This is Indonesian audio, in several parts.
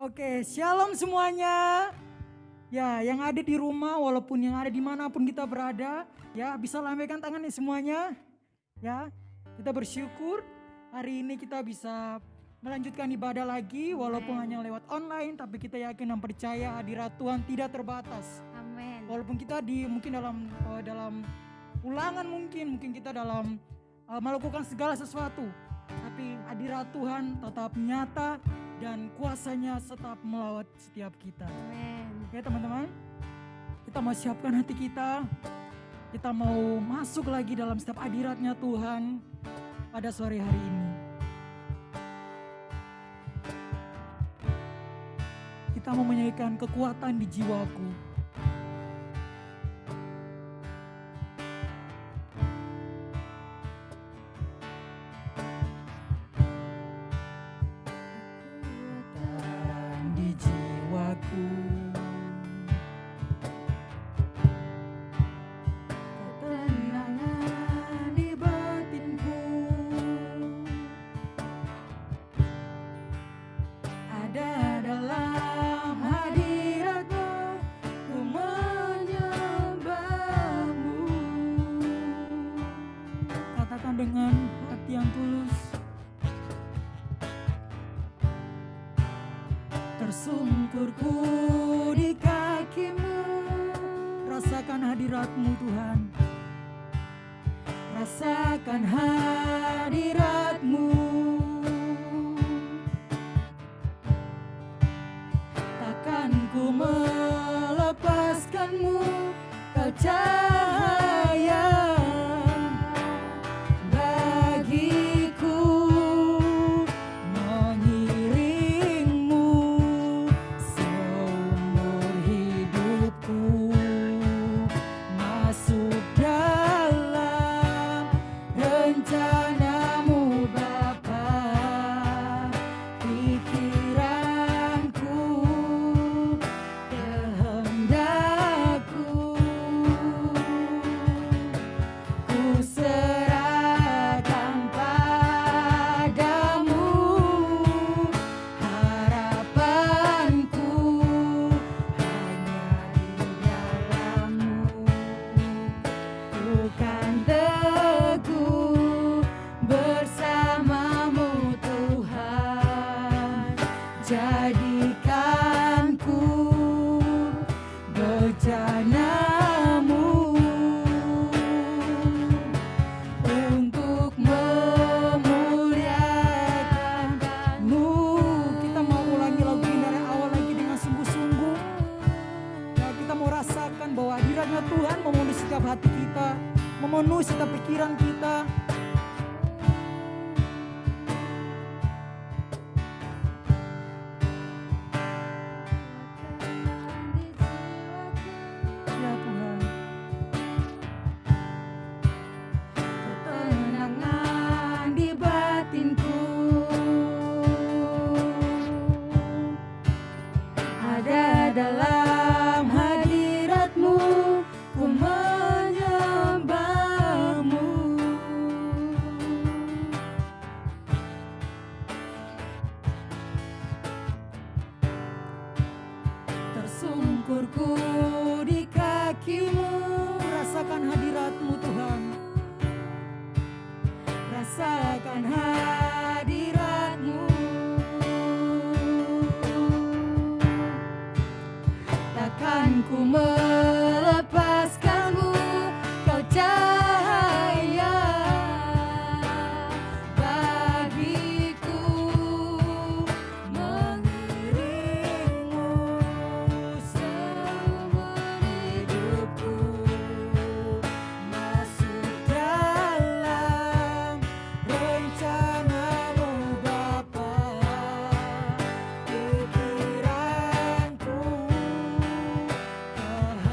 Oke, shalom semuanya. Ya, yang ada di rumah walaupun yang ada dimanapun kita berada, ya bisa lambaikan tangannya semuanya. Ya, kita bersyukur hari ini kita bisa melanjutkan ibadah lagi walaupun hanya lewat online, tapi kita yakin dan percaya hadirat Tuhan tidak terbatas. Amin. Walaupun kita mungkin dalam ulangan mungkin kita dalam melakukan segala sesuatu, tapi hadirat Tuhan tetap nyata dan kuasanya tetap melawat setiap kita. Amin. Ya teman-teman, kita mau siapkan hati kita. Kita mau masuk lagi dalam setiap hadiratnya Tuhan pada sore hari ini. Kita mau menyanyikan kekuatan di jiwaku. Dengan hati yang tulus, tersungkurku di kaki-Mu, rasakan hadirat-Mu Tuhan, rasakan hadirat-Mu, takkan ku melepaskan-Mu, Kau cahaya Tuhan memenuhi setiap hati kita, memenuhi setiap pikiran kita. Ya Tuhan, ketenangan di batinku ada dalam hadirat-Mu. Ku menyembah-Mu, tersungkurku di kaki-Mu, rasakan hadirat-Mu Tuhan, rasakan hadirat-Mu, takkan ku melepaskan-Mu, Kau cahaya bagiku, mengiring-Mu seumur hidupku, masuk dalam rencana-Mu Bapa, pikiranku, kehendakmu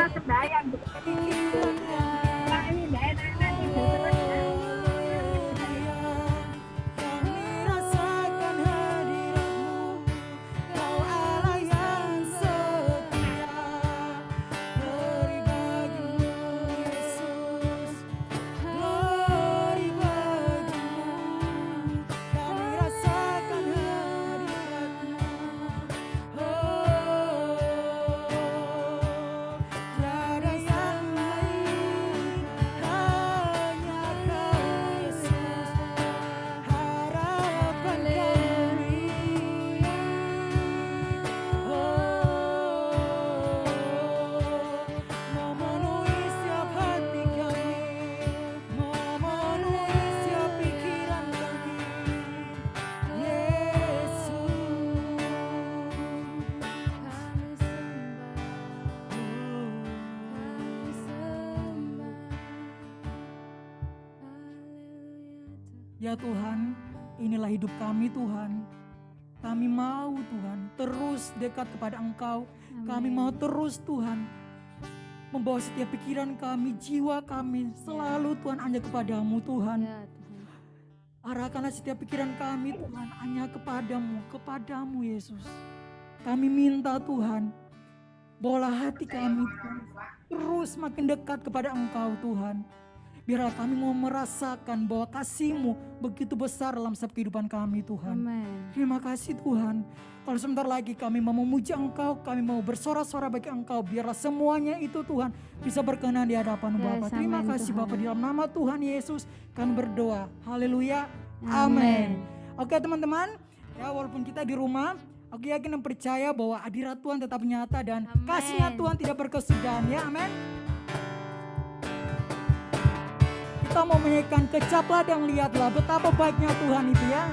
Sedayang pikiran kami. kami tidak enak-enak tidur terus ya. Kami rasakan hadirat-Mu, Kau Allah yang setia. Glory bagi-Mu Yesus, glory bagi-Mu. Kami rasakan hadirat-Mu. Tiada yang lain, hanya Kau Yesus, harapan kami. Memenuhi setiap hati kami, memenuhi setiap pikiran kami, Yesus. Ya Tuhan, inilah hidup kami Tuhan. Kami mau Tuhan terus dekat kepada Engkau. Kami mau terus Tuhan membawa setiap pikiran kami, jiwa kami selalu Tuhan hanya kepadamu Tuhan. Ya Tuhan. Arahkanlah setiap pikiran kami Tuhan hanya kepadamu Yesus. Kami minta Tuhan, bawalah hati kami Tuhan, terus makin dekat kepada Engkau Tuhan. Biarlah kami mau merasakan bahwa kasih-Mu begitu besar dalam setiap kehidupan kami Tuhan. Amin. Terima kasih Tuhan. Kalau sebentar lagi kami mau memuji Engkau, kami mau bersorak-sorak bagi Engkau. Biarlah semuanya itu Tuhan bisa berkenan di hadapan Yes, Bapa. Terima amin, kasih Tuhan. Bapa, di dalam nama Tuhan Yesus kami berdoa. Haleluya. Amin. Amin. Oke teman-teman, ya walaupun kita di rumah, aku yakin dan percaya bahwa hadirat Tuhan tetap nyata dan Amin. kasih-Nya Tuhan tidak berkesudahan ya. Amin. Kita mau menyanyikan kecaplah dan lihatlah betapa baiknya Tuhan itu ya.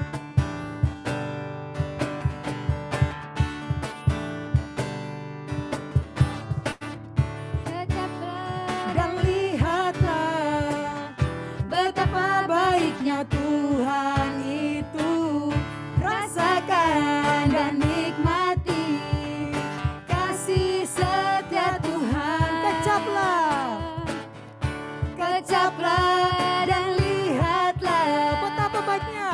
Kecaplah Dan lihatlah betapa baiknya Tuhan itu. Rasakan dan nikmati kasih setia Tuhan. Kecaplah dan lihatlah betapa baiknya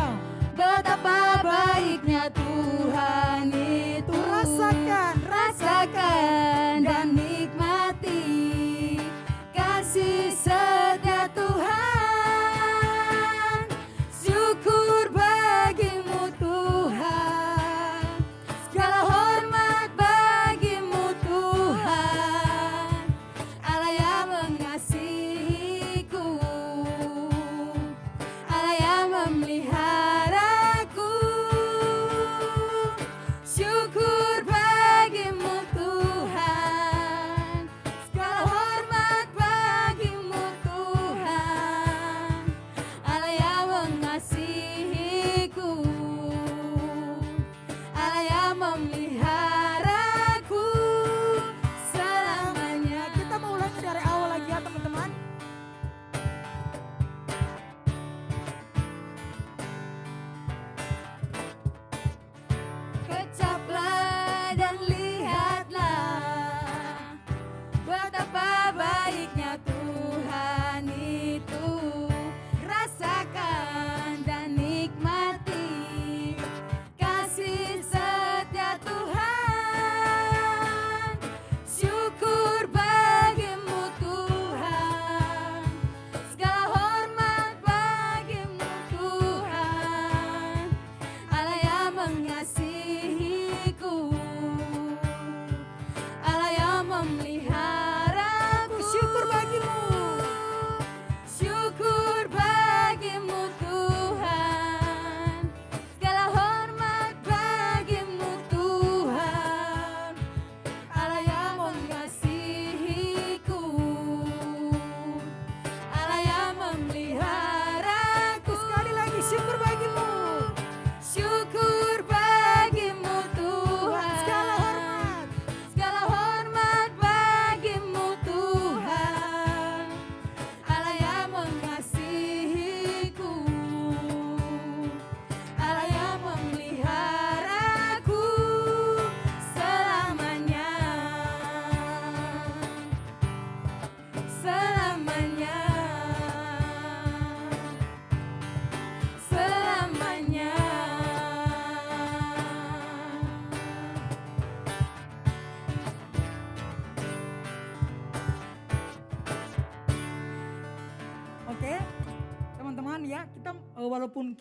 walaupun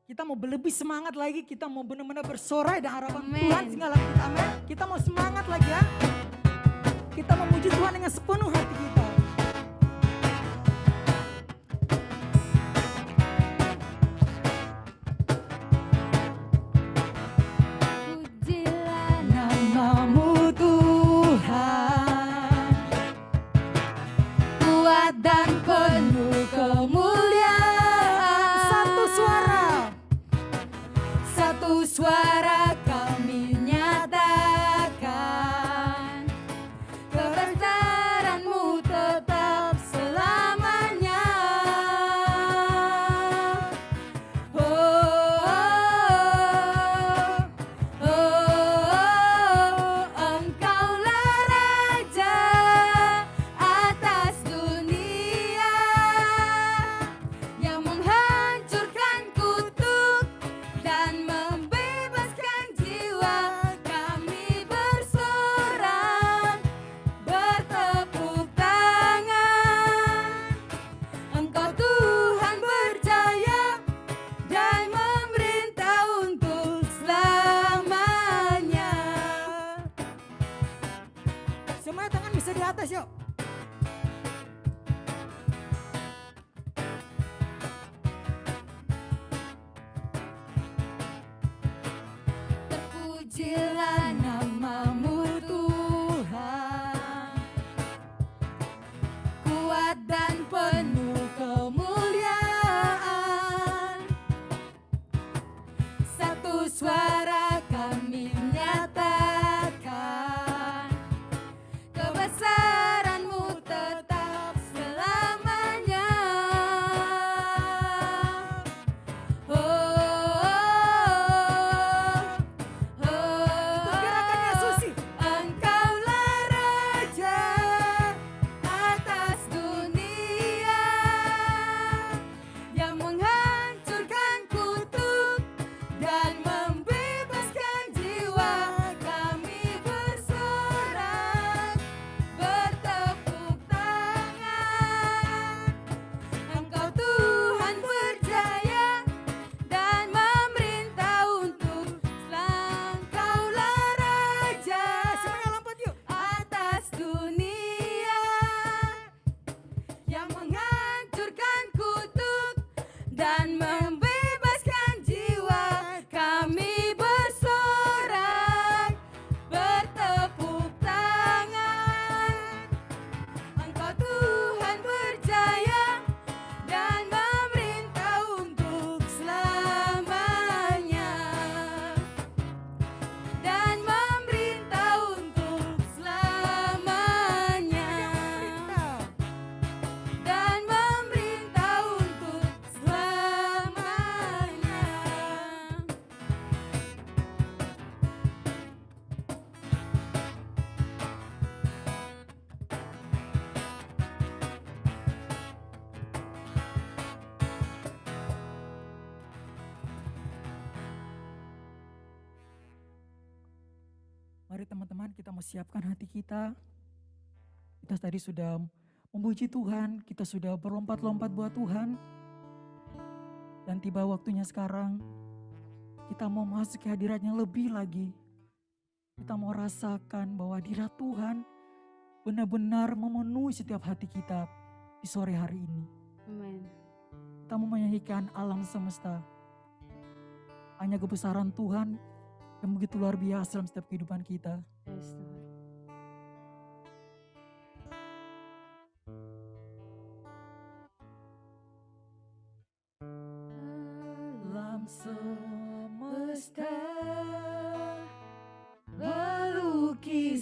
kita mau lebih semangat lagi, kita mau benar-benar bersorai dan harapan Amen. Tuhan segala kita, amin. Kita mau semangat lagi ya. Kita memuji Tuhan dengan sepenuh hati kita. Pujilah namamu Tuhan, kuat dan penuh kemuliaan. Satu suara kami nyatakan, kebesaranmu tetap selamanya. Oh, oh, oh, oh, Engkaulah Raja atas dunia yang menghancurkan kutuk dan membebaskan jiwa. Kami bersorak, bertepuk tangan. Engkau Tuhan berjaya dan memerintah untuk selamanya. Semua tangan bisa di atas yuk. Terpujilah namamu Tuhan, kuat dan penuh kemuliaan. Satu suara kami nyatakan, kebesaranmu tetap selamanya. Oh, oh, Itu gerakannya Susi. Engkaulah Raja atas dunia yang menghancurkan kutuk dan membebaskan jiwa. Kami bersorak, bertepuk tangan. Engkau Tuhan berjaya dan memerintah untuk Engkaulah Raja Semuanya lompat yuk. atas dunia yang menghancurkan kutuk dan membebaskan jiwa. Kami bersorak, bertepuk tangan. Engkau Tuhan berjaya dan memerintah untuk selamanya. Dan memerintah untuk selamanya. Dan memerintah untuk selamanya. Mari teman-teman kita mau siapkan hati kita. Kita tadi sudah memuji Tuhan, kita sudah berlompat-lompat buat Tuhan. Dan tiba waktunya sekarang kita mau masuk ke hadiratnya lebih lagi. Kita mau rasakan bahwa hadirat Tuhan benar-benar memenuhi setiap hati kita di sore hari ini. Amin. Kita mau menyanyikan alam semesta. Hanya kebesaran Tuhan yang begitu luar biasa dalam setiap kehidupan kita. Yes, Tuhan. Alam semesta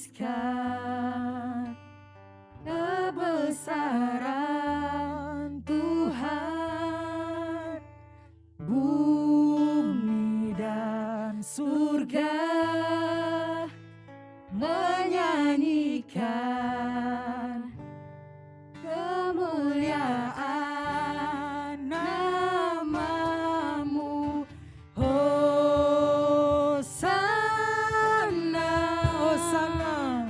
melukiskan kebesaran Tuhan, bumi dan surga menyanyikan kemuliaan namamu. Hosana, Hosana.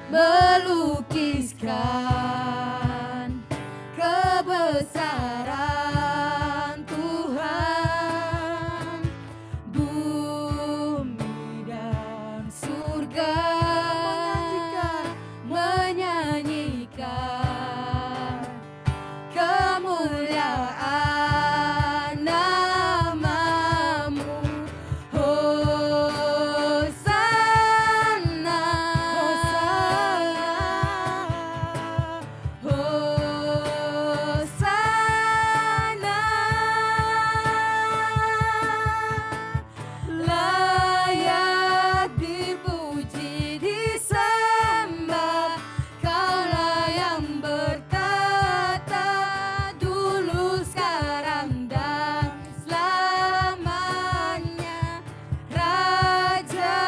melukiskan kebesaran Tuhan, bumi dan surga menyanyikan kemuliaan namamu. Hosana, Hosana, layak dipuji disembah, Kaulah yang bertata dulu sekarang dan selamanya, Raja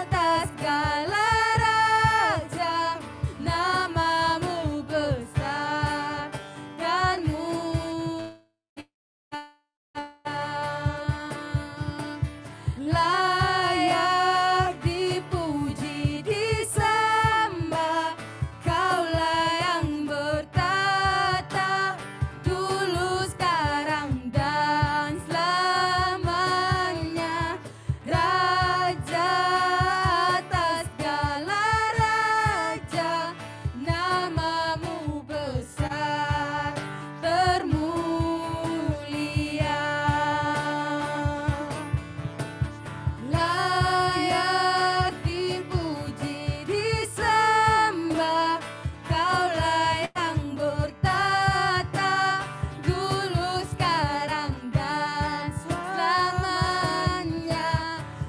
atas segala raja, namamu besar dan mulia. Layak dipuji disembah, Kaulah yang bertata dulu sekarang dan selamanya, Raja atas segala raja, namamu besar termulia. Layak dipuji disembah, Kaulah yang bertata dulu sekarang dan selamanya,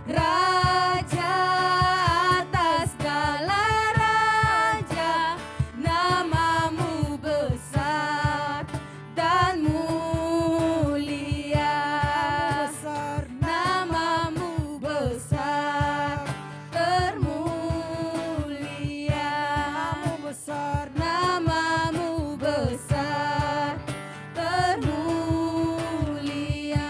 Raja atas segala raja, namamu besar dan mulia. Namamu besar termulia. Namamu besar termulia.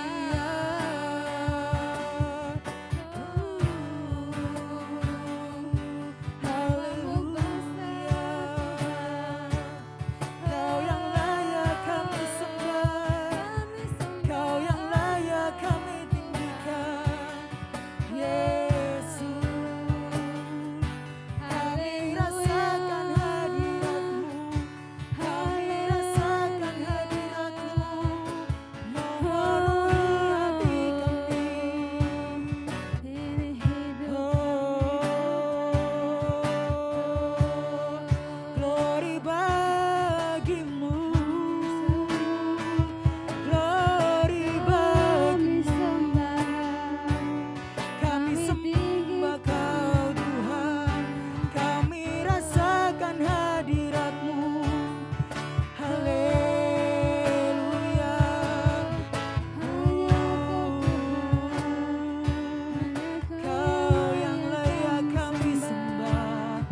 Kau yang layak kami sembah, Kau yang layak kami tinggikan, Yesus. Kami rasakan hadirat-Mu, kami rasakan hadirat-Mu, memenuhi hati kami. Glory bagimu, glory bagimu. Kami sembah Kau Tuhan, kami rasakan hadirat-Mu. Haleluya. Kau yang layak kami sembah,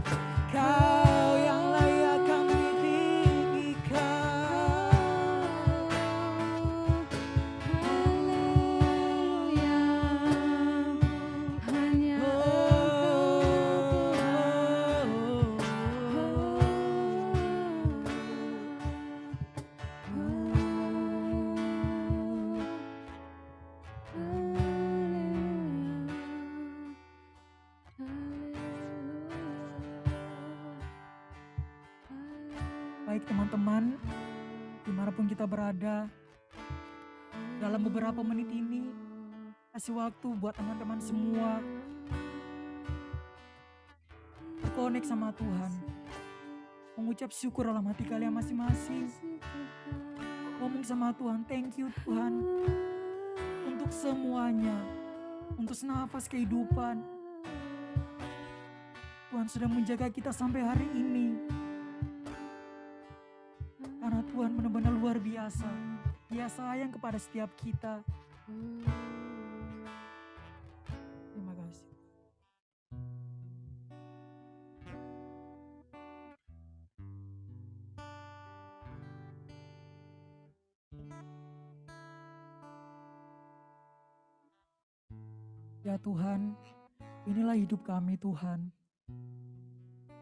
Kau yang layak kami tinggikan. Baik teman-teman, dimanapun kita berada, dalam beberapa menit ini, kasih waktu buat teman-teman semua berkonek sama Tuhan, mengucap syukur dalam hati kalian masing-masing, ngomong sama Tuhan, thank you Tuhan, untuk semuanya, untuk senafas kehidupan. Tuhan sudah menjaga kita sampai hari ini. Karena Tuhan benar-benar luar biasa. Dia sayang kepada setiap kita. Terima kasih. Ya Tuhan, inilah hidup kami Tuhan.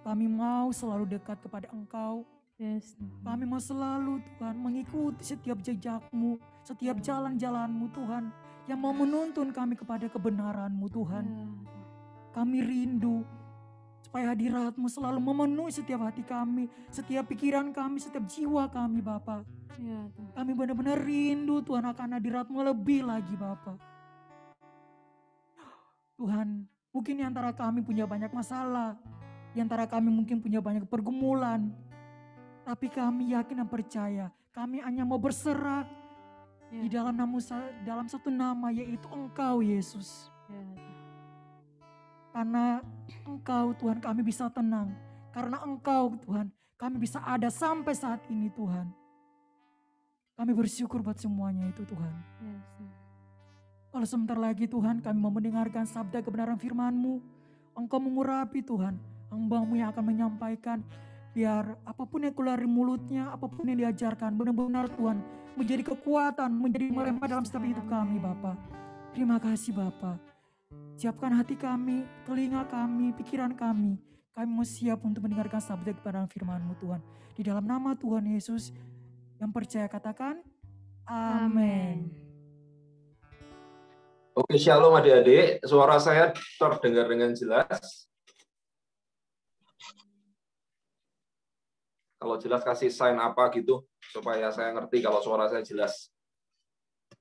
Kami mau selalu dekat kepada Engkau. Yes. Kami mau selalu Tuhan mengikuti setiap jejak-Mu, setiap jalan-jalan-Mu Tuhan, yang mau menuntun kami kepada kebenaran-Mu Tuhan. Kami rindu supaya hadirat-Mu selalu memenuhi setiap hati kami, setiap pikiran kami, setiap jiwa kami Bapa. Ya, Tuhan. Kami benar-benar rindu Tuhan akan hadirat-Mu lebih lagi Bapa. Tuhan, mungkin di antara kami punya banyak masalah, di antara kami mungkin punya banyak pergumulan, tapi kami yakin dan percaya, kami hanya mau berserah di dalam dalam satu nama, yaitu Engkau Yesus. Ya, Karena Engkau Tuhan kami bisa tenang, karena Engkau Tuhan kami bisa ada sampai saat ini Tuhan. Kami bersyukur buat semuanya itu Tuhan. yes. Kalau sebentar lagi Tuhan kami mau mendengarkan sabda kebenaran firman-Mu, Engkau mengurapi Tuhan, hamba-Mu yang akan menyampaikan, biar apapun yang keluar dari mulutnya, apapun yang diajarkan, benar-benar Tuhan menjadi kekuatan, menjadi merempah dalam setiap hidup kami Bapa. Terima kasih Bapa. Siapkan hati kami, telinga kami, pikiran kami. Kami mau siap untuk mendengarkan sabda kebenaran firman-Mu Tuhan. Di dalam nama Tuhan Yesus, yang percaya katakan, amin. Oke, shalom adik-adik. Suara saya terdengar dengan jelas. Kalau jelas kasih sign apa gitu, supaya saya ngerti kalau suara saya jelas.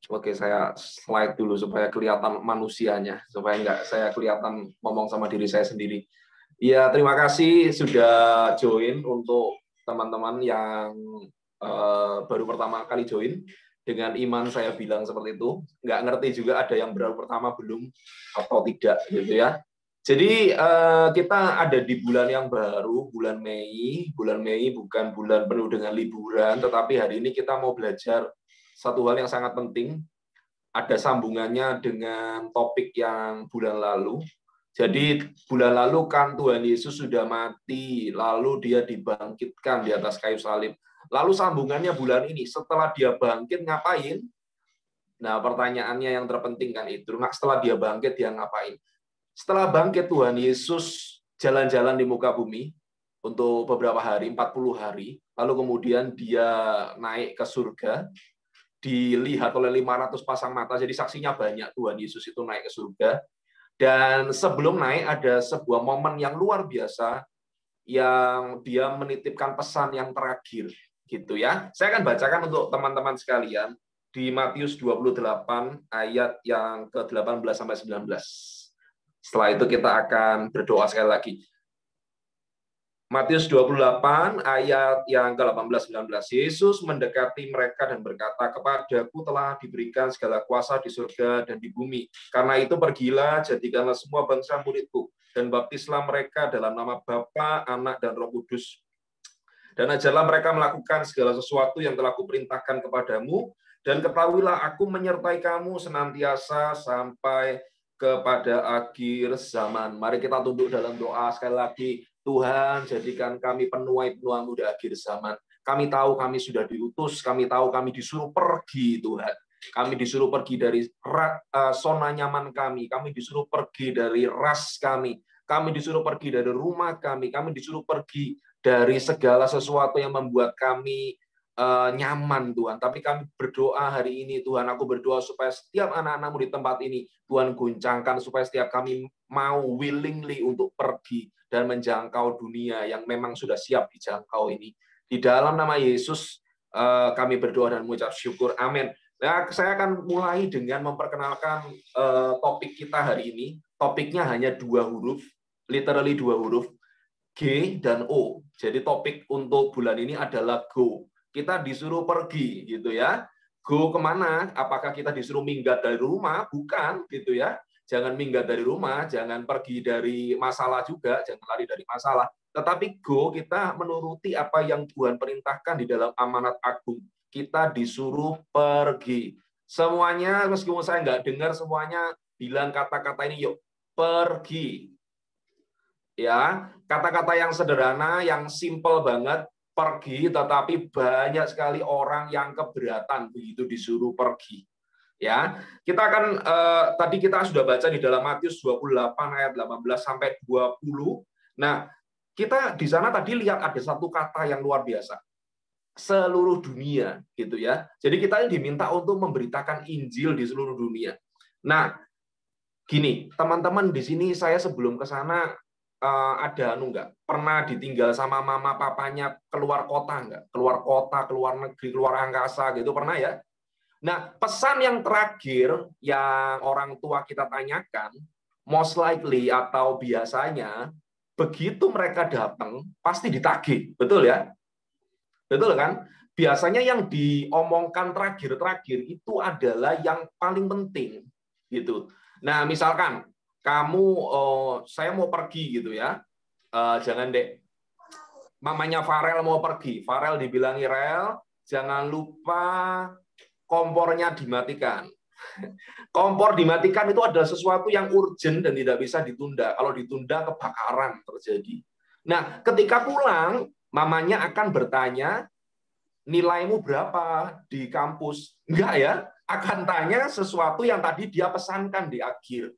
Oke, saya slide dulu supaya kelihatan manusianya, supaya enggak saya kelihatan ngomong sama diri saya sendiri. Ya, terima kasih sudah join untuk teman-teman yang baru pertama kali join. Dengan iman saya bilang seperti itu, nggak ngerti juga ada yang baru pertama belum atau tidak gitu ya. Jadi kita ada di bulan yang baru, bulan Mei. Bulan Mei bukan bulan penuh dengan liburan, tetapi hari ini kita mau belajar satu hal yang sangat penting. Ada sambungannya dengan topik yang bulan lalu. Jadi bulan lalu kan Tuhan Yesus sudah mati, lalu dia dibangkitkan di atas kayu salib. Lalu sambungannya bulan ini, setelah dia bangkit ngapain? Nah, pertanyaannya yang terpenting kan itu, setelah dia bangkit dia ngapain? Setelah bangkit Tuhan Yesus jalan-jalan di muka bumi untuk beberapa hari, 40 hari, lalu kemudian dia naik ke surga, dilihat oleh 500 pasang mata, jadi saksinya banyak Tuhan Yesus itu naik ke surga. Dan sebelum naik ada sebuah momen yang luar biasa, yang dia menitipkan pesan yang terakhir. Gitu ya. Saya akan bacakan untuk teman-teman sekalian di Matius 28 ayat yang ke-18 sampai 19. Setelah itu kita akan berdoa sekali lagi. Matius 28 ayat yang ke-18-19. Yesus mendekati mereka dan berkata, "Kepadaku telah diberikan segala kuasa di surga dan di bumi. Karena itu pergilah, jadikanlah semua bangsa muridku, dan baptislah mereka dalam nama Bapa, Anak, dan Roh Kudus. Dan ajarlah mereka melakukan segala sesuatu yang telah kuperintahkan kepadamu, dan ketahuilah aku menyertai kamu senantiasa sampai kepada akhir zaman." Mari kita tunduk dalam doa sekali lagi. Tuhan, jadikan kami penuai-penuaimu di akhir zaman. Kami tahu kami sudah diutus, kami tahu kami disuruh pergi, Tuhan. Kami disuruh pergi dari zona nyaman kami disuruh pergi dari ras kami disuruh pergi dari rumah kami disuruh pergi dari segala sesuatu yang membuat kami nyaman, Tuhan. Tapi kami berdoa hari ini, Tuhan, aku berdoa supaya setiap anak-anak-Mu di tempat ini, Tuhan guncangkan supaya setiap kami mau willingly untuk pergi dan menjangkau dunia yang memang sudah siap dijangkau ini. Di dalam nama Yesus kami berdoa dan mengucap syukur. Amin. Nah, saya akan mulai dengan memperkenalkan topik kita hari ini. Topiknya hanya 2 huruf, literally 2 huruf, G dan O. Jadi topik untuk bulan ini adalah go. Kita disuruh pergi, gitu ya. Go kemana? Apakah kita disuruh minggat dari rumah? Bukan, gitu ya. Jangan minggat dari rumah, jangan pergi dari masalah juga, jangan lari dari masalah. Tetapi go, kita menuruti apa yang Tuhan perintahkan di dalam amanat agung. Kita disuruh pergi. Semuanya, meskipun saya nggak dengar semuanya bilang kata-kata ini, yuk, pergi. Ya, kata-kata yang sederhana, yang simple banget, pergi, tetapi banyak sekali orang yang keberatan begitu disuruh pergi. Ya, kita akan tadi kita sudah baca di dalam Matius 28 ayat 18 sampai 20. Nah, kita di sana tadi lihat ada satu kata yang luar biasa. Seluruh dunia, gitu ya. Jadi kita diminta untuk memberitakan Injil di seluruh dunia. Nah, gini, teman-teman di sini saya sebelum ke sana ada nggak? Pernah ditinggal sama mama papanya keluar kota nggak? Keluar kota, keluar negeri, keluar angkasa gitu pernah ya? Nah, pesan yang terakhir yang orang tua kita tanyakan, most likely atau biasanya, begitu mereka datang, pasti ditagih. Betul ya? Betul kan? Biasanya yang diomongkan terakhir-terakhir itu adalah yang paling penting. Gitu. Nah, misalkan, kamu, saya mau pergi gitu ya, jangan deh, mamanya Farel mau pergi, Farel dibilangi, Rel, jangan lupa kompornya dimatikan. Kompor dimatikan itu adalah sesuatu yang urgent dan tidak bisa ditunda. Kalau ditunda, kebakaran terjadi. Nah, ketika pulang, mamanya akan bertanya, nilaimu berapa di kampus? Enggak ya, akan tanya sesuatu yang tadi dia pesankan di akhir.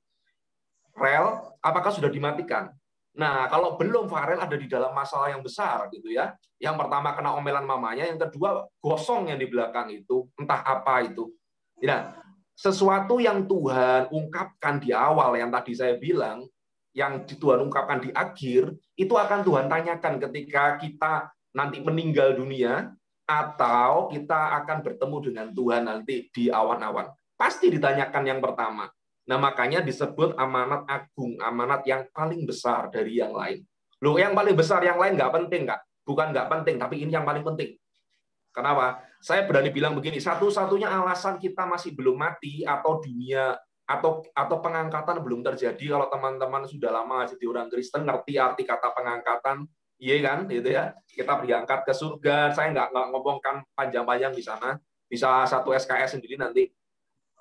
Rel, apakah sudah dimatikan? Nah, kalau belum, Farel ada di dalam masalah yang besar gitu ya. Yang pertama kena omelan mamanya, yang kedua gosong yang di belakang itu, entah apa itu. Ya, sesuatu yang Tuhan ungkapkan di awal yang tadi saya bilang, yang Tuhan ungkapkan di akhir, itu akan Tuhan tanyakan ketika kita nanti meninggal dunia atau kita akan bertemu dengan Tuhan nanti di awan-awan. Pasti ditanyakan yang pertama. Nah, makanya disebut amanat agung, amanat yang paling besar dari yang lain. Loh, yang paling besar, yang lain nggak penting, Kak. Bukan nggak penting, tapi ini yang paling penting. Kenapa? Saya berani bilang begini, satu-satunya alasan kita masih belum mati atau dunia atau pengangkatan belum terjadi, kalau teman-teman sudah lama jadi orang Kristen, ngerti arti kata pengangkatan, iya kan, gitu ya. Kita diangkat ke surga. Saya nggak ngomongkan panjang-panjang di sana, bisa satu SKS sendiri nanti.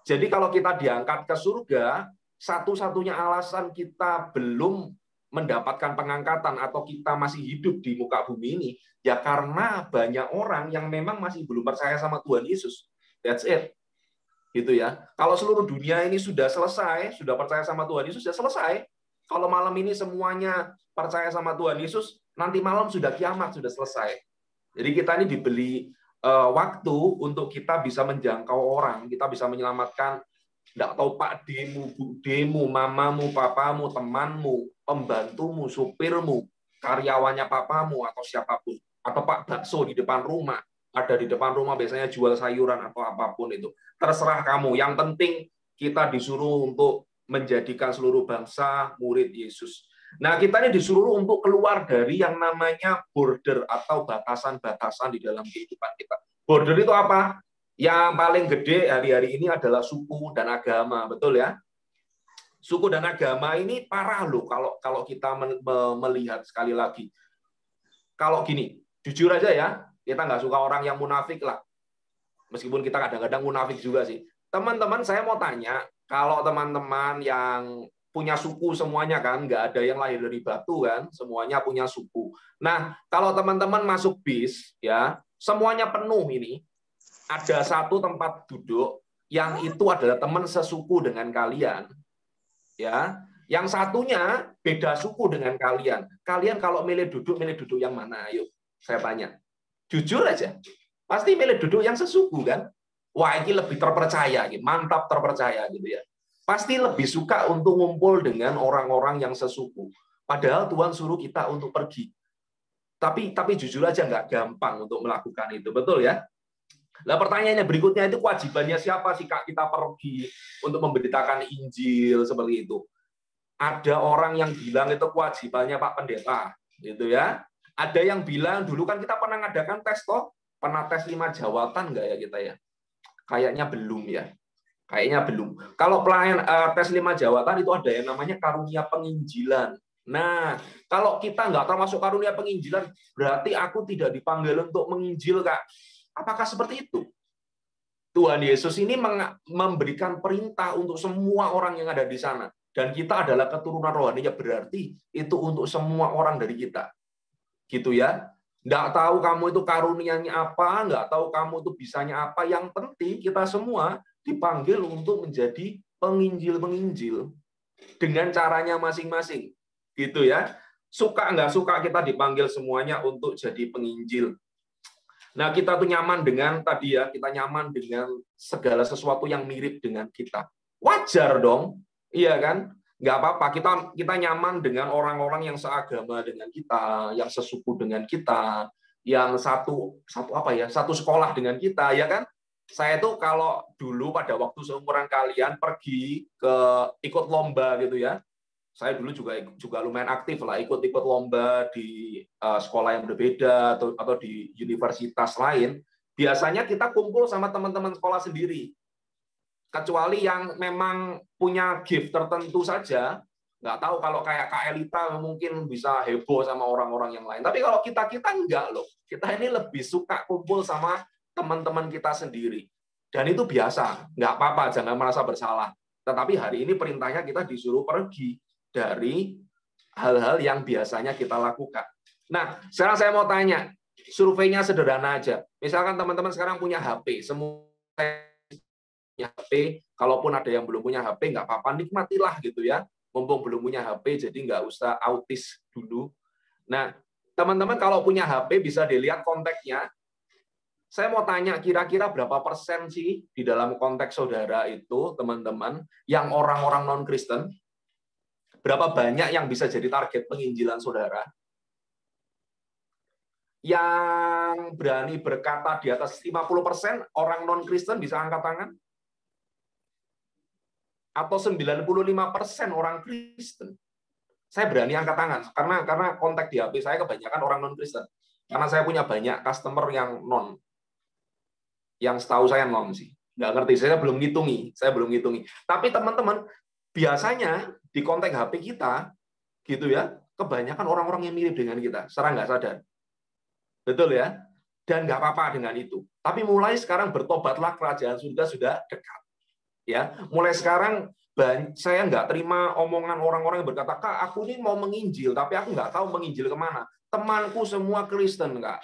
Jadi kalau kita diangkat ke surga, satu-satunya alasan kita belum mendapatkan pengangkatan atau kita masih hidup di muka bumi ini, ya karena banyak orang yang memang masih belum percaya sama Tuhan Yesus. That's it. Gitu ya. Kalau seluruh dunia ini sudah selesai, sudah percaya sama Tuhan Yesus, ya selesai. Kalau malam ini semuanya percaya sama Tuhan Yesus, nanti malam sudah kiamat, sudah selesai. Jadi kita ini dibeli waktu untuk kita bisa menjangkau orang, kita bisa menyelamatkan, tidak tahu Pak Demu, Bu Demu, mamamu, papamu, temanmu, pembantumu, supirmu, karyawannya papamu, atau siapapun. Atau Pak Bakso di depan rumah, ada di depan rumah biasanya jual sayuran atau apapun itu. Terserah kamu, yang penting kita disuruh untuk menjadikan seluruh bangsa murid Yesus. Nah, kita ini disuruh untuk keluar dari yang namanya border atau batasan-batasan di dalam kehidupan kita. Border itu apa? Yang paling gede hari-hari ini adalah suku dan agama, betul ya? Suku dan agama ini parah loh kalau kita melihat sekali lagi. Kalau gini, jujur aja ya, kita nggak suka orang yang munafik lah. Meskipun kita kadang-kadang munafik juga sih. Teman-teman, saya mau tanya, kalau teman-teman yang punya suku semuanya kan, nggak ada yang lahir dari batu kan, semuanya punya suku. Nah, kalau teman-teman masuk bis, ya semuanya penuh ini, ada satu tempat duduk yang itu adalah teman sesuku dengan kalian, ya. Yang satunya beda suku dengan kalian. Kalian kalau milih duduk yang mana? Ayo, saya tanya. Jujur aja, pasti milih duduk yang sesuku kan? Wah, ini lebih terpercaya, mantap terpercaya gitu ya. Pasti lebih suka untuk ngumpul dengan orang-orang yang sesuku. Padahal Tuhan suruh kita untuk pergi. Tapi jujur aja nggak gampang untuk melakukan itu, betul ya? Nah, pertanyaannya berikutnya itu kewajibannya siapa sih Kak kita pergi untuk memberitakan Injil seperti itu? Ada orang yang bilang itu kewajibannya Pak Pendeta, gitu ya. Ada yang bilang dulu kan kita pernah ngadakan tes toh, pernah tes 5 jawatan nggak ya kita ya? Kayaknya belum ya. Kayaknya belum. Kalau pelayan tes 5 jawatan itu ada yang namanya karunia penginjilan. Nah, kalau kita nggak termasuk karunia penginjilan, berarti aku tidak dipanggil untuk menginjil, Kak. Apakah seperti itu? Tuhan Yesus ini memberikan perintah untuk semua orang yang ada di sana. Dan kita adalah keturunan rohaninya, berarti itu untuk semua orang dari kita. Gitu ya. Nggak tahu kamu itu karunianya apa, nggak tahu kamu itu bisanya apa. Yang penting kita semua dipanggil untuk menjadi penginjil-penginjil dengan caranya masing-masing, gitu ya. Suka nggak suka kita dipanggil semuanya untuk jadi penginjil. Nah, kita tuh nyaman dengan tadi ya, kita nyaman dengan segala sesuatu yang mirip dengan kita. Wajar dong, iya kan? Nggak apa-apa, kita nyaman dengan orang-orang yang seagama dengan kita, yang sesuku dengan kita, yang satu sekolah dengan kita, ya kan? Saya tuh kalau dulu pada waktu seumuran kalian pergi ke ikut lomba gitu ya, saya dulu juga lumayan aktif lah, ikut lomba di sekolah yang berbeda atau di universitas lain. Biasanya kita kumpul sama teman-teman sekolah sendiri. Kecuali yang memang punya gift tertentu saja, nggak tahu kalau kayak Kak Elita mungkin bisa heboh sama orang-orang yang lain. Tapi kalau kita enggak loh. Kita ini lebih suka kumpul sama teman-teman kita sendiri. Dan itu biasa, nggak apa-apa, jangan merasa bersalah. Tetapi hari ini perintahnya kita disuruh pergi dari hal-hal yang biasanya kita lakukan. Nah, sekarang saya mau tanya, surveinya sederhana aja. Misalkan teman-teman sekarang punya HP, semua punya HP, kalaupun ada yang belum punya HP, nggak apa-apa, nikmatilah gitu ya. Mumpung belum punya HP, jadi nggak usah autis dulu. Nah, teman-teman kalau punya HP bisa dilihat kontaknya. Saya mau tanya, kira-kira berapa persen sih di dalam konteks saudara itu, teman-teman, yang orang-orang non-Kristen? Berapa banyak yang bisa jadi target penginjilan saudara? Yang berani berkata di atas 50% orang non-Kristen bisa angkat tangan? Atau 95% orang Kristen? Saya berani angkat tangan, karena kontak di HP saya kebanyakan orang non-Kristen. Karena saya punya banyak customer yang non. Yang setahu saya non sih. Nggak ngerti, saya belum ngitungi. Tapi teman-teman, biasanya di kontak HP kita, gitu ya, kebanyakan orang-orang yang mirip dengan kita, secara nggak sadar. Betul ya? Dan nggak apa-apa dengan itu. Tapi mulai sekarang bertobatlah, kerajaan surga sudah dekat. Ya, mulai sekarang saya nggak terima omongan orang-orang yang berkata, Kak, aku ini mau menginjil, tapi aku nggak tahu menginjil kemana. Temanku semua Kristen, Kak.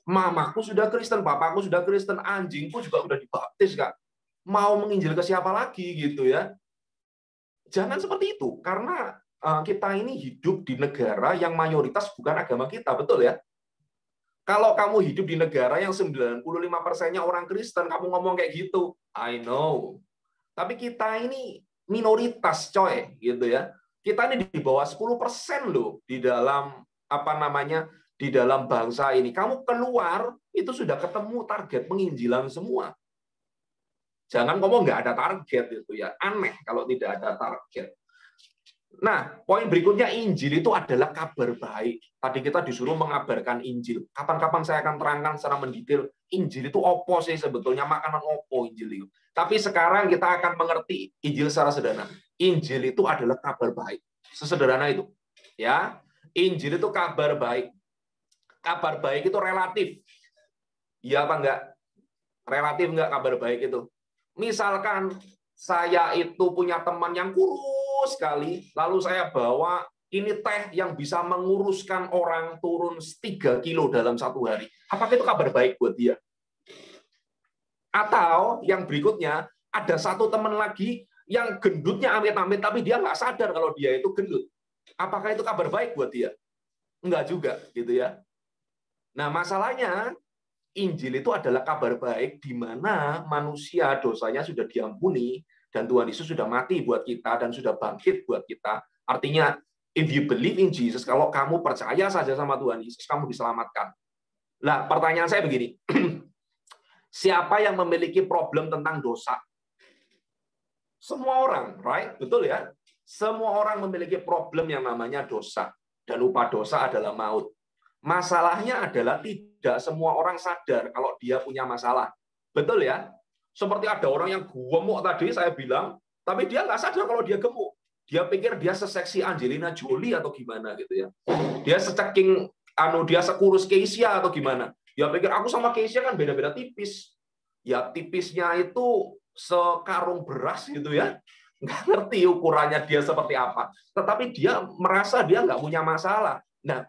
Mamaku sudah Kristen, papaku sudah Kristen, anjingku juga udah dibaptis, Kak. Mau menginjil ke siapa lagi gitu ya? Jangan seperti itu, karena kita ini hidup di negara yang mayoritas bukan agama kita, betul ya? Kalau kamu hidup di negara yang 95%-nya orang Kristen, kamu ngomong kayak gitu, I know. Tapi kita ini minoritas, coy, gitu ya. Kita ini di bawah 10% loh di dalam di dalam bangsa ini. Kamu keluar, itu sudah ketemu target penginjilan semua. Jangan ngomong nggak ada target itu ya. Aneh kalau tidak ada target. Nah, poin berikutnya, Injil itu adalah kabar baik. Tadi kita disuruh mengabarkan Injil. Kapan-kapan saya akan terangkan secara mendetail, Injil itu opo sih sebetulnya, makanan opo Injil itu. Tapi sekarang kita akan mengerti Injil secara sederhana. Injil itu adalah kabar baik. Sesederhana itu. Ya, Injil itu kabar baik. Kabar baik itu relatif. Iya apa enggak? Relatif enggak kabar baik itu? Misalkan saya itu punya teman yang kurus sekali, lalu saya bawa ini teh yang bisa menguruskan orang turun 3 kilo dalam 1 hari. Apakah itu kabar baik buat dia? Atau yang berikutnya, ada satu teman lagi yang gendutnya amit-amit, tapi dia nggak sadar kalau dia itu gendut. Apakah itu kabar baik buat dia? Enggak juga, gitu ya. Nah, masalahnya, Injil itu adalah kabar baik di mana manusia dosanya sudah diampuni, dan Tuhan Yesus sudah mati buat kita, dan sudah bangkit buat kita. Artinya, if you believe in Jesus, kalau kamu percaya saja sama Tuhan Yesus, kamu diselamatkan. Nah, pertanyaan saya begini, siapa yang memiliki problem tentang dosa? Semua orang, right? Betul ya? Semua orang memiliki problem yang namanya dosa. Dan upah dosa adalah maut. Masalahnya adalah tidak semua orang sadar kalau dia punya masalah. Betul ya? Seperti ada orang yang gemuk tadi, saya bilang, tapi dia nggak sadar kalau dia gemuk. Dia pikir dia seseksi Angelina Jolie atau gimana gitu ya. Dia seceking, dia sekurus Keisha atau gimana. Dia pikir aku sama Keisha kan beda-beda tipis. Ya tipisnya itu sekarung beras gitu ya. Nggak ngerti ukurannya dia seperti apa. Tetapi dia merasa dia nggak punya masalah. Nah,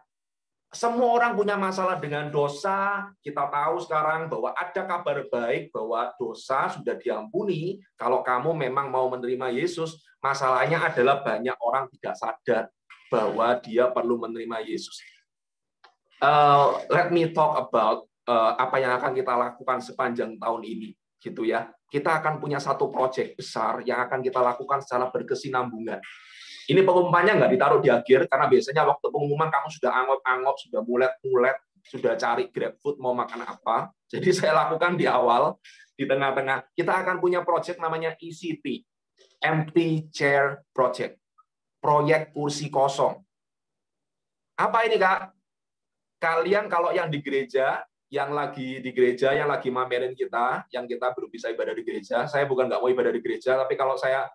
semua orang punya masalah dengan dosa. Kita tahu sekarang bahwa ada kabar baik bahwa dosa sudah diampuni. Kalau kamu memang mau menerima Yesus, masalahnya adalah banyak orang tidak sadar. bahwa dia perlu menerima Yesus. Let me talk about apa yang akan kita lakukan sepanjang tahun ini, gitu ya. Kita akan punya satu proyek besar yang akan kita lakukan secara berkesinambungan. Ini pengumumannya nggak ditaruh di akhir, karena biasanya waktu pengumuman kamu sudah angop-angop, sudah mulet-mulet, sudah cari GrabFood mau makan apa. Jadi saya lakukan di awal, di tengah-tengah. Kita akan punya proyek namanya ECP, Empty Chair Project, proyek kursi kosong. Apa ini, Kak? Kalian kalau yang di gereja, yang lagi di gereja, yang lagi mamerin kita, yang kita belum bisa ibadah di gereja, saya bukan nggak mau ibadah di gereja, tapi kalau saya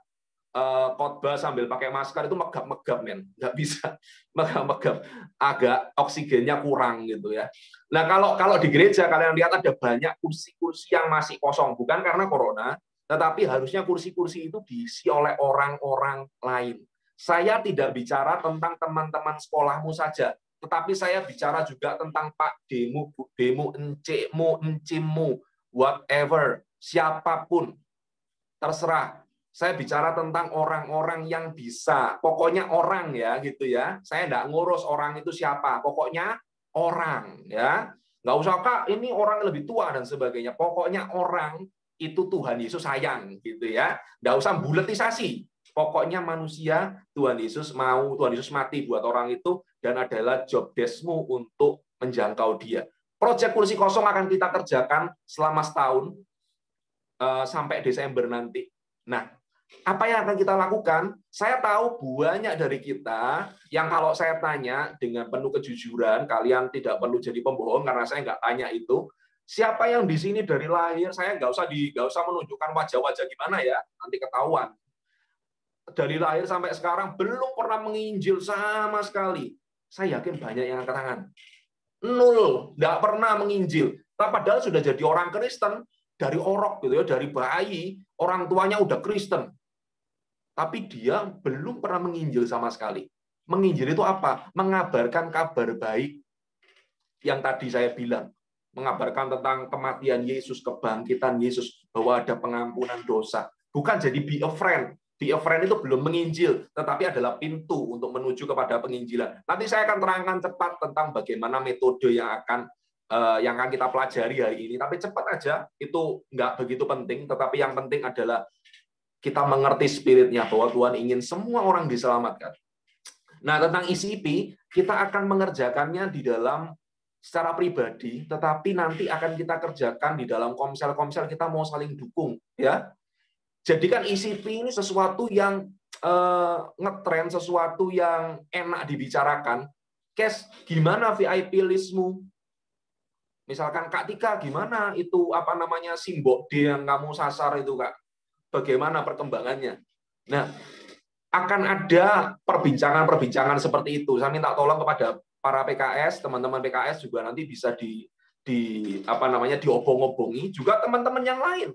khotbah sambil pakai masker itu megap-megap, men, nggak bisa, megap-megap, agak oksigennya kurang gitu ya. Nah kalau di gereja kalian lihat ada banyak kursi-kursi yang masih kosong, bukan karena corona, tetapi harusnya kursi-kursi itu diisi oleh orang-orang lain. Saya tidak bicara tentang teman-teman sekolahmu saja, tetapi saya bicara juga tentang Pak Demu, Bu Demu, encikmu, encimmu, whatever, siapapun, terserah. Saya bicara tentang orang-orang yang bisa, pokoknya orang ya gitu ya. Saya enggak ngurus orang itu siapa, pokoknya orang ya. Nggak usah, Kak, ini orang lebih tua dan sebagainya. Pokoknya orang itu Tuhan Yesus sayang gitu ya. Nggak usah buletisasi. Pokoknya manusia, Tuhan Yesus mau, Tuhan Yesus mati buat orang itu, dan adalah job desk-mu untuk menjangkau dia. Proyek kursi kosong akan kita kerjakan selama setahun sampai Desember nanti. Nah, apa yang akan kita lakukan? Saya tahu banyak dari kita yang kalau saya tanya dengan penuh kejujuran, kalian tidak perlu jadi pembohong karena saya nggak tanya itu. Siapa yang di sini dari lahir? Saya nggak usah menunjukkan wajah-wajah gimana ya, nanti ketahuan. Dari lahir sampai sekarang belum pernah menginjil sama sekali. Saya yakin banyak yang angkat tangan. 0, nggak pernah menginjil. Padahal sudah jadi orang Kristen dari orok gitu ya, dari bayi, orang tuanya udah Kristen. Tapi dia belum pernah menginjil sama sekali. Menginjil itu apa? Mengabarkan kabar baik yang tadi saya bilang. Mengabarkan tentang kematian Yesus, kebangkitan Yesus, bahwa ada pengampunan dosa. Bukan jadi be a friend. Be a friend itu belum menginjil, tetapi adalah pintu untuk menuju kepada penginjilan. Nanti saya akan terangkan cepat tentang bagaimana metode yang akan kita pelajari hari ini. Tapi cepat aja, itu nggak begitu penting. Tetapi yang penting adalah kita mengerti spiritnya, bahwa Tuhan ingin semua orang diselamatkan. Nah, tentang ECP, kita akan mengerjakannya di dalam secara pribadi, tetapi nanti akan kita kerjakan di dalam komsel-komsel, kita mau saling dukung. Ya. Jadikan ECP ini sesuatu yang ngetren, sesuatu yang enak dibicarakan. Kes, gimana VIP listmu? Misalkan Kak Tika, gimana itu simbol D yang kamu sasar itu, Kak? Bagaimana perkembangannya? Nah, akan ada perbincangan-perbincangan seperti itu. Saya minta tolong kepada para PKS, teman-teman PKS juga nanti bisa diobong-obongi, juga teman-teman yang lain.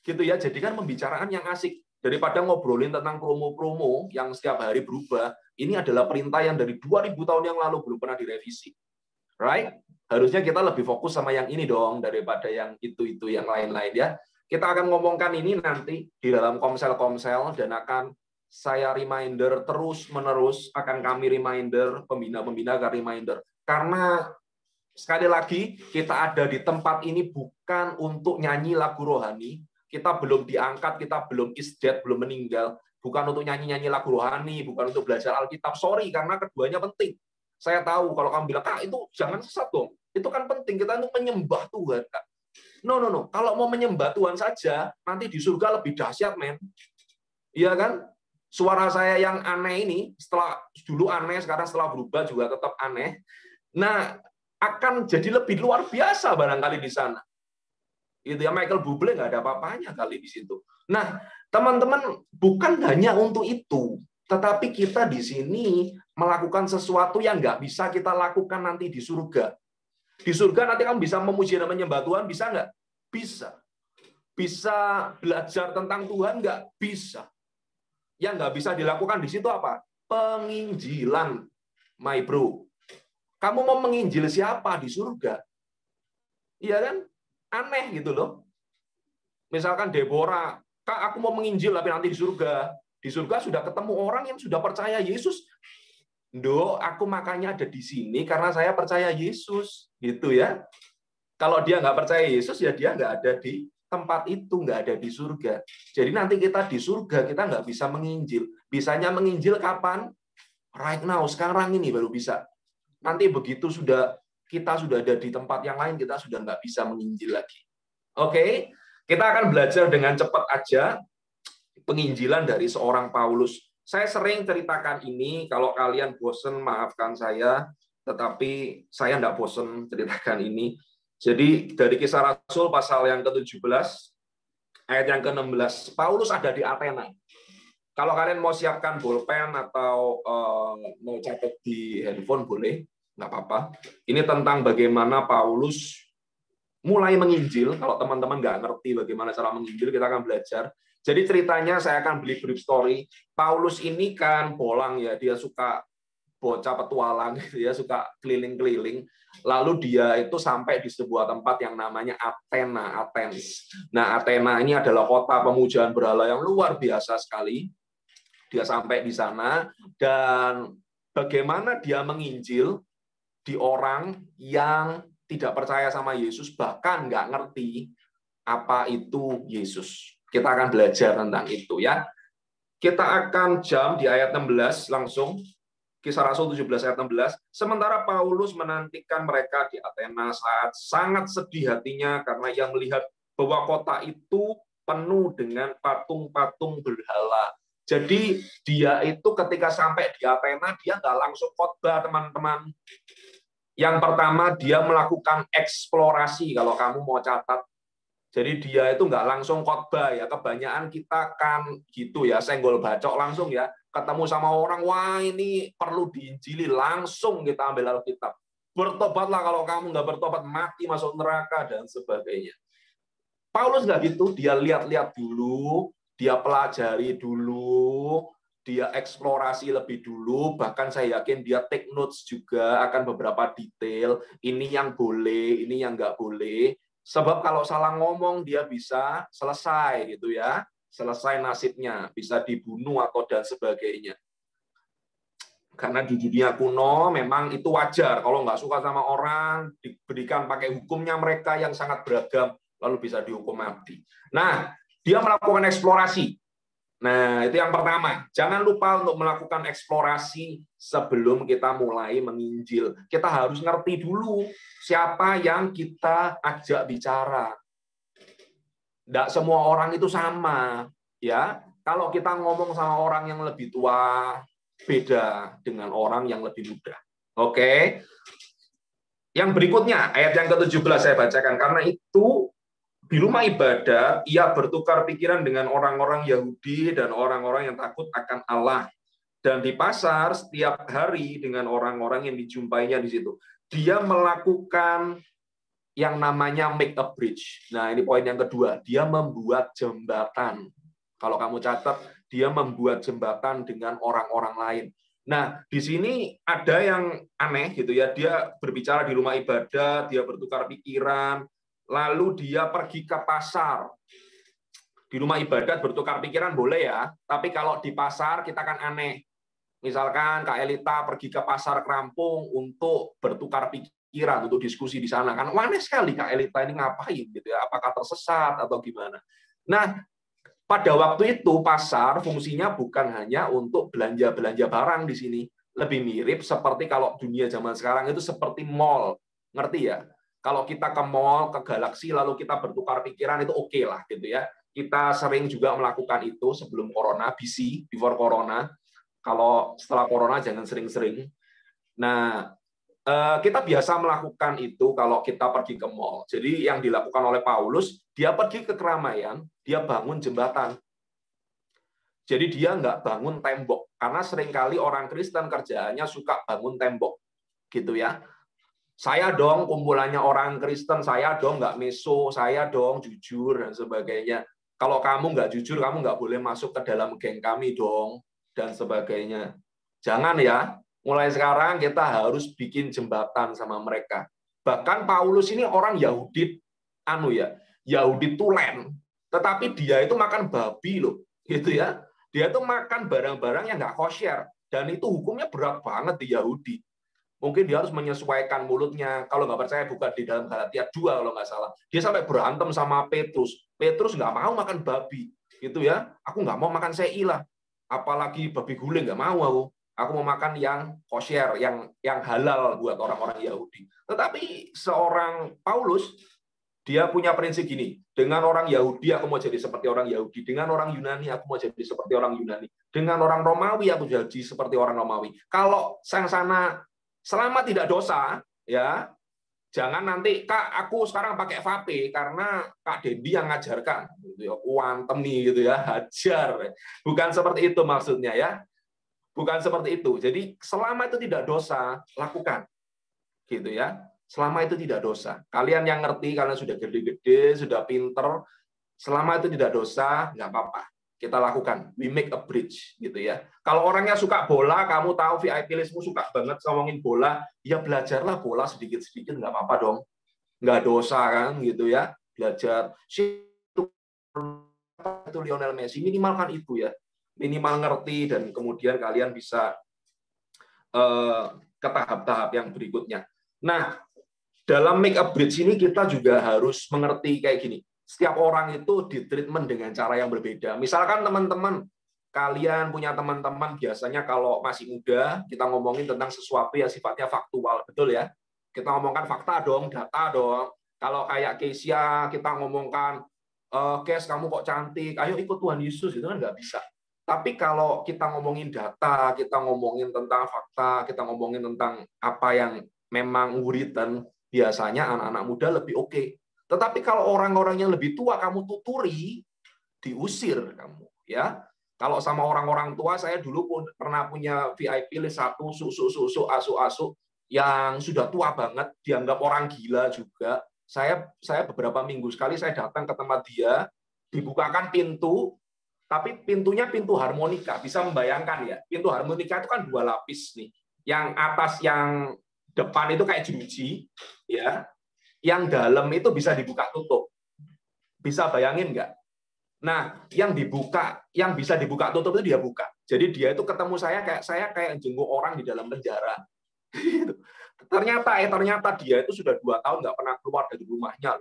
Gitu ya, jadikan pembicaraan yang asik. Daripada ngobrolin tentang promo-promo yang setiap hari berubah, ini adalah perintah yang dari 2000 tahun yang lalu belum pernah direvisi. Right? Harusnya kita lebih fokus sama yang ini dong, daripada yang itu yang lain-lain ya. Kita akan ngomongkan ini nanti di dalam komsel-komsel, dan akan saya reminder terus-menerus, akan kami reminder, pembina-pembina akan reminder. Karena sekali lagi, kita ada di tempat ini bukan untuk nyanyi lagu rohani, kita belum diangkat, kita belum is dead, belum meninggal, bukan untuk nyanyi-nyanyi lagu rohani, bukan untuk belajar Alkitab, sorry, karena keduanya penting. Saya tahu kalau kamu bilang, Kak, itu jangan sesat dong, itu kan penting, kita untuk menyembah Tuhan, Kak. No. Kalau mau menyembah Tuhan saja, nanti di surga lebih dahsyat, men. Iya kan? Suara saya yang aneh ini, setelah dulu aneh, sekarang setelah berubah juga tetap aneh. Nah, akan jadi lebih luar biasa barangkali di sana. Itu ya, Michael Bublé nggak ada apa-apanya kali di situ. Nah, teman-teman, bukan hanya untuk itu, tetapi kita di sini melakukan sesuatu yang nggak bisa kita lakukan nanti di surga. Di surga nanti kamu bisa memuji dan menyembah Tuhan, bisa nggak? Bisa. Bisa belajar tentang Tuhan nggak? Bisa. Yang nggak bisa dilakukan di situ apa? Penginjilan, my bro. Kamu mau menginjil siapa di surga? Iya kan? Aneh gitu loh. Misalkan Deborah, Kak, aku mau menginjil tapi nanti di surga. Di surga sudah ketemu orang yang sudah percaya Yesus. "Nduk, aku makanya ada di sini karena saya percaya Yesus." Gitu ya. Kalau dia nggak percaya Yesus, ya dia nggak ada di tempat itu, nggak ada di surga. Jadi nanti kita di surga, kita nggak bisa menginjil. Bisanya menginjil kapan? Right now, sekarang ini baru bisa. Nanti begitu kita sudah ada di tempat yang lain, kita sudah nggak bisa menginjil lagi. Oke, kita akan belajar dengan cepat aja penginjilan dari seorang Paulus. Saya sering ceritakan ini, kalau kalian bosen, maafkan saya, tetapi saya nggak bosen ceritakan ini. Jadi dari Kisah Rasul pasal yang ke-17, ayat yang ke-16, Paulus ada di Athena. Kalau kalian mau siapkan bolpen atau mau catat di handphone boleh, nggak apa-apa. Ini tentang bagaimana Paulus mulai menginjil. Kalau teman-teman nggak ngerti bagaimana cara menginjil, kita akan belajar. Jadi ceritanya saya akan beli brief story. Paulus ini kan bolang ya, dia suka bocah petualang gitu ya, suka keliling-keliling. Lalu dia itu sampai di sebuah tempat yang namanya Athena, Athens. Nah, Athena ini adalah kota pemujaan berhala yang luar biasa sekali. Dia sampai di sana, dan bagaimana dia menginjil di orang yang tidak percaya sama Yesus, bahkan nggak ngerti apa itu Yesus. Kita akan belajar tentang itu ya. Kita akan jump di ayat 16 langsung. Kisah Rasul 17 ayat 16. Sementara Paulus menantikan mereka di Athena saat sangat sedih hatinya karena ia melihat bahwa kota itu penuh dengan patung-patung berhala. Jadi dia itu ketika sampai di Athena, dia nggak langsung khotbah, teman-teman. Yang pertama, dia melakukan eksplorasi, kalau kamu mau catat. Jadi dia itu nggak langsung khotbah ya. Kebanyakan kita kan gitu ya, senggol bacok langsung ya. Ketemu sama orang, wah ini perlu diinjili, langsung kita ambil Alkitab. Bertobatlah, kalau kamu nggak bertobat mati masuk neraka dan sebagainya. Paulus nggak gitu, dia lihat-lihat dulu, dia pelajari dulu, dia eksplorasi lebih dulu, bahkan saya yakin dia take notes juga akan beberapa detail, ini yang boleh, ini yang nggak boleh. Sebab kalau salah ngomong dia bisa selesai gitu ya, selesai nasibnya, bisa dibunuh atau dan sebagainya. Karena di dunia kuno memang itu wajar, kalau nggak suka sama orang, diberikan pakai hukumnya mereka yang sangat beragam, lalu bisa dihukum mati. Nah, dia melakukan eksplorasi. Nah, itu yang pertama. Jangan lupa untuk melakukan eksplorasi sebelum kita mulai menginjil. Kita harus ngerti dulu siapa yang kita ajak bicara. Tidak semua orang itu sama, ya. Kalau kita ngomong sama orang yang lebih tua, beda dengan orang yang lebih muda. Oke. Yang berikutnya, ayat yang ke-17 saya bacakan. Karena itu di rumah ibadat, ia bertukar pikiran dengan orang-orang Yahudi dan orang-orang yang takut akan Allah. Dan di pasar setiap hari dengan orang-orang yang dijumpainya di situ. Dia melakukan yang namanya make a bridge. Nah, ini poin yang kedua. Dia membuat jembatan. Kalau kamu catat, dia membuat jembatan dengan orang-orang lain. Nah, di sini ada yang aneh gitu ya. Dia berbicara di rumah ibadat, dia bertukar pikiran, lalu dia pergi ke pasar. Di rumah ibadat bertukar pikiran boleh ya, tapi kalau di pasar kita kan aneh. Misalkan Kak Elita pergi ke pasar Kerampung untuk bertukar pikiran, untuk diskusi di sana. Kan aneh sekali Kak Elita ini ngapain gitu ya, apakah tersesat atau gimana. Nah, pada waktu itu pasar fungsinya bukan hanya untuk belanja-belanja barang di sini. Lebih mirip seperti kalau dunia zaman sekarang itu seperti mall. Ngerti ya? Kalau kita ke mall, ke Galaxy, lalu kita bertukar pikiran, itu oke lah gitu ya. Kita sering juga melakukan itu sebelum corona, before corona. Kalau setelah corona jangan sering-sering. Nah, kita biasa melakukan itu kalau kita pergi ke mall. Jadi yang dilakukan oleh Paulus, dia pergi ke keramaian, dia bangun jembatan. Jadi dia nggak bangun tembok. Karena seringkali orang Kristen kerjaannya suka bangun tembok. Gitu ya. Saya dong kumpulannya orang Kristen, saya dong nggak meso, saya dong jujur, dan sebagainya. Kalau kamu nggak jujur, kamu nggak boleh masuk ke dalam geng kami dong, dan sebagainya. Jangan ya, mulai sekarang kita harus bikin jembatan sama mereka. Bahkan Paulus ini orang Yahudi, Yahudi tulen, tetapi dia itu makan babi loh, gitu ya. Dia itu makan barang-barang yang nggak kosher. Dan itu hukumnya berat banget di Yahudi. Mungkin dia harus menyesuaikan mulutnya. Kalau nggak percaya, buka di dalam Galatia 2 kalau nggak salah. Dia sampai berantem sama Petrus. Petrus nggak mau makan babi, gitu ya. Aku nggak mau makan seilah, apalagi babi guling, nggak mau aku. Aku mau makan yang kosher, yang halal buat orang-orang Yahudi. Tetapi seorang Paulus, dia punya prinsip gini, dengan orang Yahudi aku mau jadi seperti orang Yahudi, dengan orang Yunani aku mau jadi seperti orang Yunani, dengan orang Romawi aku jadi seperti orang Romawi. Kalau sang sana selama tidak dosa, ya jangan nanti Kak aku sekarang pakai vape karena Kak Dendi yang ngajarkan, gitu ya, kuantemi gitu ya, hajar. Bukan seperti itu maksudnya ya. Bukan seperti itu. Jadi selama itu tidak dosa, lakukan. Gitu ya. Selama itu tidak dosa. Kalian yang ngerti, kalian sudah gede-gede, sudah pinter, selama itu tidak dosa, nggak apa-apa. Kita lakukan. We make a bridge. Gitu ya. Kalau orangnya suka bola, kamu tahu VIP listmu suka banget ngomongin bola, ya belajarlah bola sedikit-sedikit, nggak apa-apa dong. Nggak dosa kan, gitu ya. Belajar. Itu Lionel Messi, minimalkan itu ya. Minimal ngerti, dan kemudian kalian bisa ke tahap-tahap yang berikutnya. Nah, dalam make up bridge ini kita juga harus mengerti kayak gini. Setiap orang itu ditreatment dengan cara yang berbeda. Misalkan teman-teman, kalian punya teman-teman, biasanya kalau masih muda, kita ngomongin tentang sesuatu yang sifatnya faktual, betul ya? Kita ngomongkan fakta dong, data dong. Kalau kayak Kesia, kita ngomongkan, Kes, kamu kok cantik, ayo ikut Tuhan Yesus, itu kan nggak bisa. Tapi kalau kita ngomongin data, kita ngomongin tentang fakta, kita ngomongin tentang apa yang memang written, biasanya anak-anak muda lebih oke. Tetapi kalau orang-orang yang lebih tua kamu tuturi, diusir kamu. Ya, kalau sama orang-orang tua, saya dulu pun pernah punya VIP list 1, asu-asu, yang sudah tua banget, dianggap orang gila juga. Saya beberapa minggu sekali saya datang ke tempat dia, dibukakan pintu, tapi pintunya pintu harmonika, bisa membayangkan ya. Pintu harmonika itu kan 2 lapis nih. Yang atas, yang depan itu kayak jeruji, ya. Yang dalam itu bisa dibuka tutup. Bisa bayangin nggak? Nah, yang bisa dibuka tutup itu dia buka. Jadi dia itu ketemu saya kayak jenguk orang di dalam penjara. Ternyata dia itu sudah 2 tahun nggak pernah keluar dari rumahnya.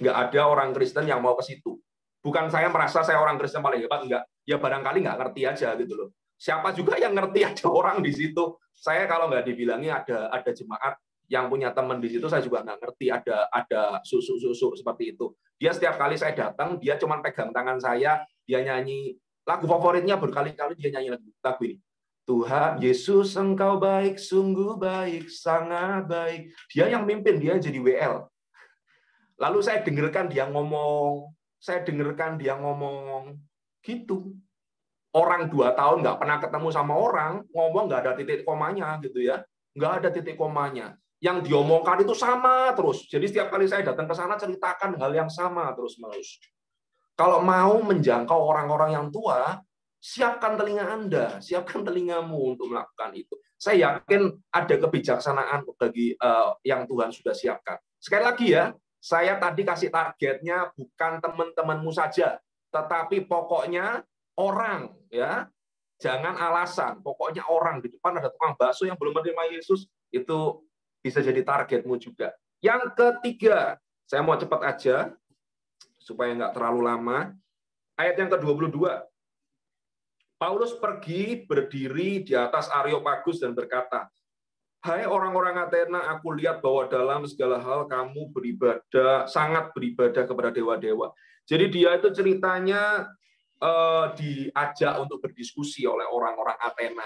Nggak ada orang Kristen yang mau ke situ. Bukan saya merasa saya orang Kristen paling hebat, enggak. Ya barangkali nggak ngerti aja gitu loh. Siapa juga yang ngerti ada orang di situ. Saya kalau nggak dibilangi ada jemaat yang punya teman di situ, saya juga nggak ngerti ada susu seperti itu. Dia setiap kali saya datang, dia cuma pegang tangan saya, dia nyanyi lagu favoritnya, berkali-kali dia nyanyi lagu ini. Tuhan Yesus engkau baik, sungguh baik, sangat baik. Dia yang mimpin, dia jadi WL. Lalu saya dengarkan dia ngomong gitu. Orang 2 tahun nggak pernah ketemu sama orang, ngomong nggak ada titik komanya gitu ya, nggak ada titik komanya. Yang diomongkan itu sama terus. Jadi setiap kali saya datang ke sana ceritakan hal yang sama terus-menerus. Kalau mau menjangkau orang-orang yang tua, siapkan telinga Anda, siapkan telingamu untuk melakukan itu. Saya yakin ada kebijaksanaan bagi yang Tuhan sudah siapkan. Sekali lagi ya, saya tadi kasih targetnya bukan teman-temanmu saja, tetapi pokoknya orang, ya. Jangan alasan, pokoknya orang. Di depan ada tukang bakso yang belum menerima Yesus, itu bisa jadi targetmu juga. Yang ketiga, saya mau cepat aja supaya nggak terlalu lama. Ayat yang ke-22. Paulus pergi berdiri di atas Areopagus dan berkata, hai orang-orang Athena, aku lihat bahwa dalam segala hal kamu sangat beribadah kepada dewa-dewa. Jadi dia itu ceritanya diajak untuk berdiskusi oleh orang-orang Athena.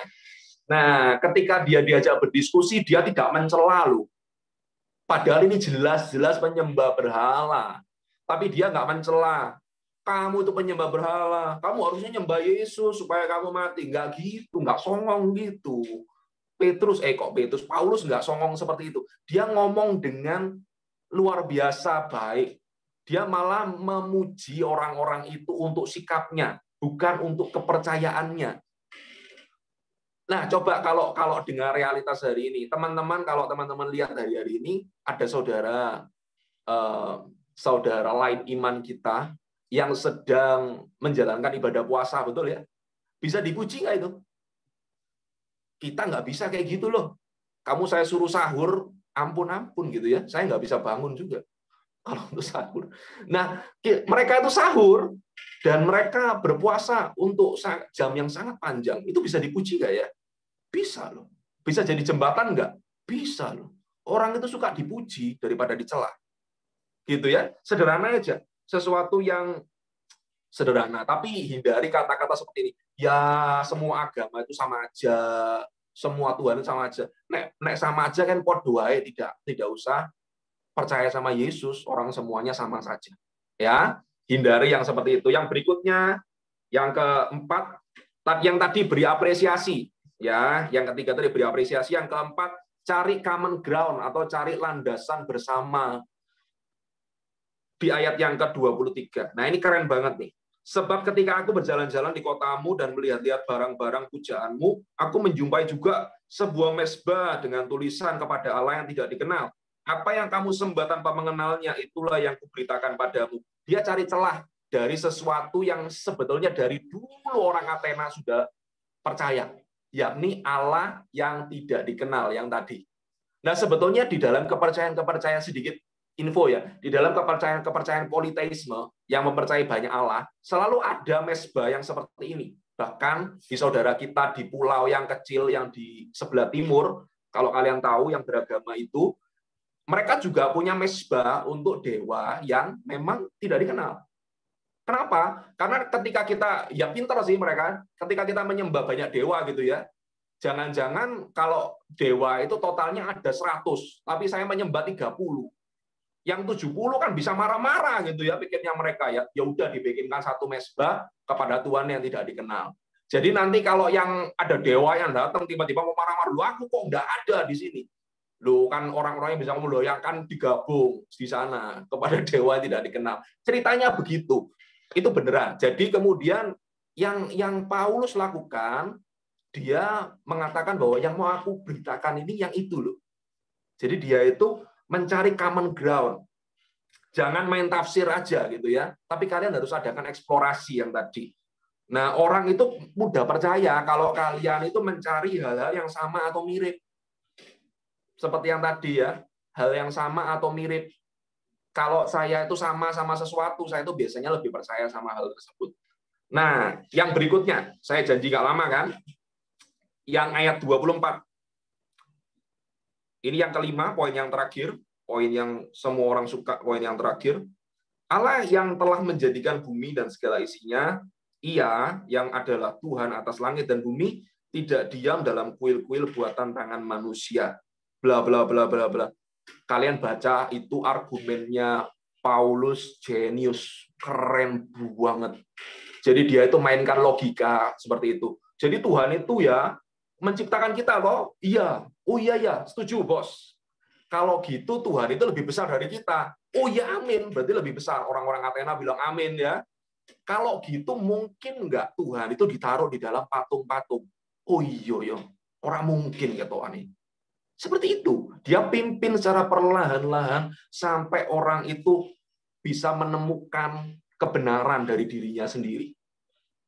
Nah, ketika dia diajak berdiskusi, dia tidak mencela loh. Padahal ini jelas-jelas penyembah berhala. Tapi dia nggak mencela. Kamu itu penyembah berhala, kamu harusnya nyembah Yesus supaya kamu mati. Nggak gitu, nggak songong gitu. Paulus nggak songong seperti itu. Dia ngomong dengan luar biasa baik. Dia malah memuji orang-orang itu untuk sikapnya, bukan untuk kepercayaannya. Nah, coba kalau dengar realitas hari ini, teman-teman, kalau teman-teman lihat hari ini, ada saudara lain iman kita yang sedang menjalankan ibadah puasa, betul ya? Bisa dipuji nggak itu? Kita nggak bisa kayak gitu loh. Kamu saya suruh sahur, ampun-ampun gitu ya. Saya nggak bisa bangun juga kalau untuk sahur. Nah, mereka itu sahur dan mereka berpuasa untuk jam yang sangat panjang. Itu bisa dipuji nggak ya? Bisa loh. Bisa jadi jembatan nggak? Bisa loh. Orang itu suka dipuji daripada dicela. Gitu ya. Sederhana aja. Sesuatu yang sederhana. Tapi hindari kata-kata seperti ini. Ya, semua agama itu sama aja. Semua Tuhan itu sama aja. Nek sama aja kan podo wae, tidak usah percaya sama Yesus, orang semuanya sama saja. Ya, hindari yang seperti itu. Yang berikutnya, yang keempat, yang tadi beri apresiasi. Ya, yang ketiga tadi beri apresiasi. Yang keempat, cari common ground atau cari landasan bersama. Di ayat yang ke-23. Nah, ini keren banget nih. Sebab ketika aku berjalan-jalan di kotamu dan melihat-lihat barang-barang pujaanmu, aku menjumpai juga sebuah mezbah dengan tulisan kepada Allah yang tidak dikenal. Apa yang kamu sembah tanpa mengenalnya, itulah yang kuberitakan padamu. Dia cari celah dari sesuatu yang sebetulnya dari dulu orang Athena sudah percaya, yakni Allah yang tidak dikenal, yang tadi. Nah, sebetulnya di dalam kepercayaan-kepercayaan sedikit info ya, di dalam kepercayaan politeisme yang mempercayai banyak Allah, selalu ada mezbah yang seperti ini. Bahkan di saudara kita di pulau yang kecil yang di sebelah timur, kalau kalian tahu yang beragama itu, mereka juga punya mezbah untuk dewa yang memang tidak dikenal. Kenapa? Karena ketika kita, ya pintar sih mereka, ketika kita menyembah banyak dewa gitu ya, jangan-jangan kalau dewa itu totalnya ada 100, tapi saya menyembah 30. Yang 70 kan bisa marah-marah gitu ya pikirnya mereka ya. Ya udah dibikinkan satu mezbah kepada Tuhan yang tidak dikenal. Jadi nanti kalau yang ada dewa yang datang tiba-tiba mau marah-marah, "Loh, aku kok nggak ada di sini." Loh, kan orang-orang yang bisa ngomong, "Loh, yang kan digabung di sana kepada dewa yang tidak dikenal." Ceritanya begitu. Itu beneran. Jadi kemudian yang Paulus lakukan, dia mengatakan bahwa yang mau aku beritakan ini yang itu loh. Jadi dia itu mencari common ground. Jangan main tafsir aja gitu ya. Tapi kalian harus adakan eksplorasi yang tadi. Nah, orang itu mudah percaya kalau kalian itu mencari hal-hal yang sama atau mirip. Seperti yang tadi ya, hal yang sama atau mirip. Kalau saya itu sama sesuatu, saya itu biasanya lebih percaya sama hal tersebut. Nah, yang berikutnya, saya janji gak lama kan? Yang ayat 24. Ini yang kelima, poin yang terakhir, poin yang semua orang suka, poin yang terakhir. Allah yang telah menjadikan bumi dan segala isinya, Ia yang adalah Tuhan atas langit dan bumi, tidak diam dalam kuil-kuil buatan tangan manusia. Bla bla bla bla bla. Kalian baca itu argumennya Paulus jenius, keren banget. Jadi dia itu mainkan logika seperti itu. Jadi Tuhan itu ya menciptakan kita loh. Iya. Oh iya ya, setuju bos. Kalau gitu Tuhan itu lebih besar dari kita. Oh iya amin, berarti lebih besar. Orang-orang Athena bilang amin ya. Kalau gitu mungkin nggak Tuhan itu ditaruh di dalam patung-patung. Oh iya ya, orang mungkin ya Tuhan ini. Seperti itu. Dia pimpin secara perlahan-lahan sampai orang itu bisa menemukan kebenaran dari dirinya sendiri.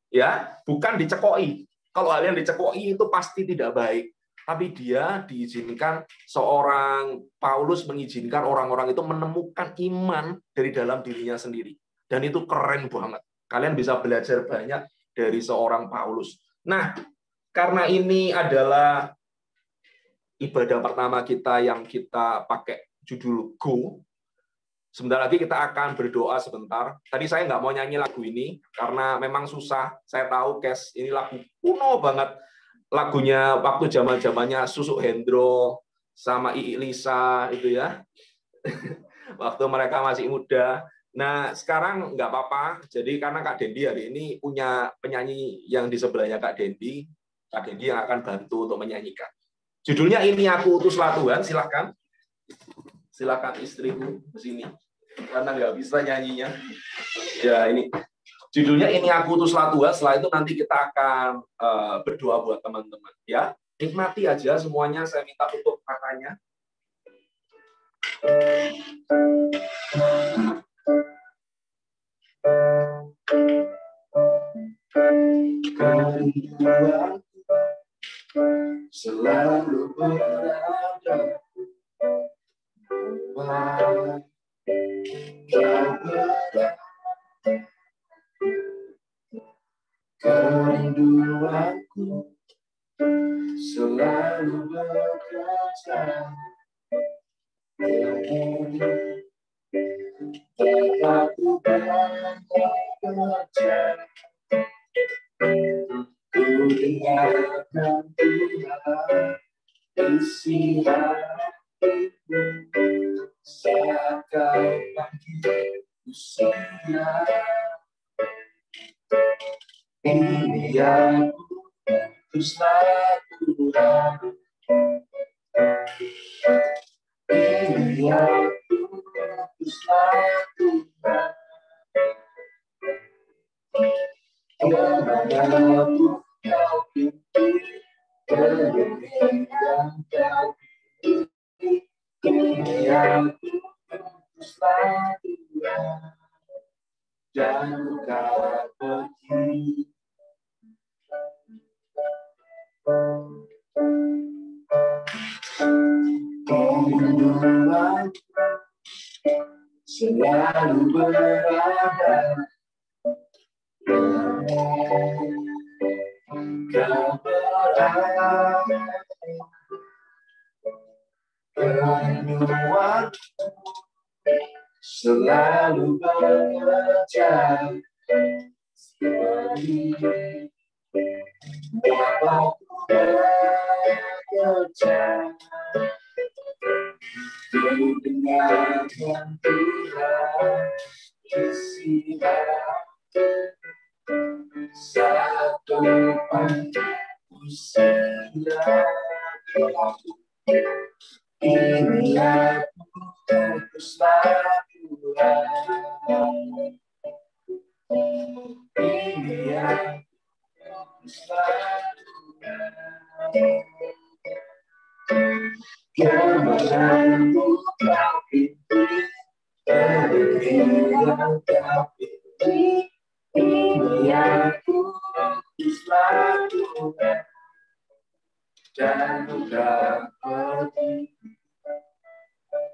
Ya, bukan dicekoi. Kalau hal yang dicekoi itu pasti tidak baik. Tapi dia diizinkan, seorang Paulus mengizinkan orang-orang itu menemukan iman dari dalam dirinya sendiri. Dan itu keren banget. Kalian bisa belajar banyak dari seorang Paulus. Nah, karena ini adalah ibadah pertama kita yang kita pakai judul Go, sebentar lagi kita akan berdoa sebentar. Tadi saya nggak mau nyanyi lagu ini, karena memang susah. Saya tahu, Kes, ini lagu kuno banget. Lagunya waktu zaman-zamannya Susuk Hendro sama Ii Lisa itu ya. Waktu mereka masih muda. Nah, sekarang nggak apa-apa. Jadi karena Kak Dendi hari ini punya penyanyi yang di sebelahnya Kak Dendi yang akan bantu untuk menyanyikan. Judulnya Ini Aku Utuslah Tuhan, silakan. Silakan istriku ke sini. Karena nggak bisa nyanyinya. Ya, ini. Judulnya Ini Aku Utuslah Tuhan. Setelah itu nanti kita akan berdoa buat teman-teman. Ya, nikmati aja semuanya. Saya minta tutup matanya. selalu berada. Kau berada, kerinduanku selalu bekerja. Aku bekerja, ku dengarkan Tuhan isi hatiku saat kau panggil usia. Ini aku selalu berada. Ini aku selalu berada. Kemanapun kau pergi, kemudian kau pergi. Ini aku selalu berada. Jangan kau pergi. Kerinduan selalu berada. Kau berada. Kerinduan selalu bekerja. Seperti Bapakku bekerja. Ku dengarkan Tuhan isi hati saat depan usia. Ini aku selalu berada. Ini aku selalu berada. Kemanapun kau pergi, kemudian kau pergi. Ini aku selalu berada. Jangan kau pergi.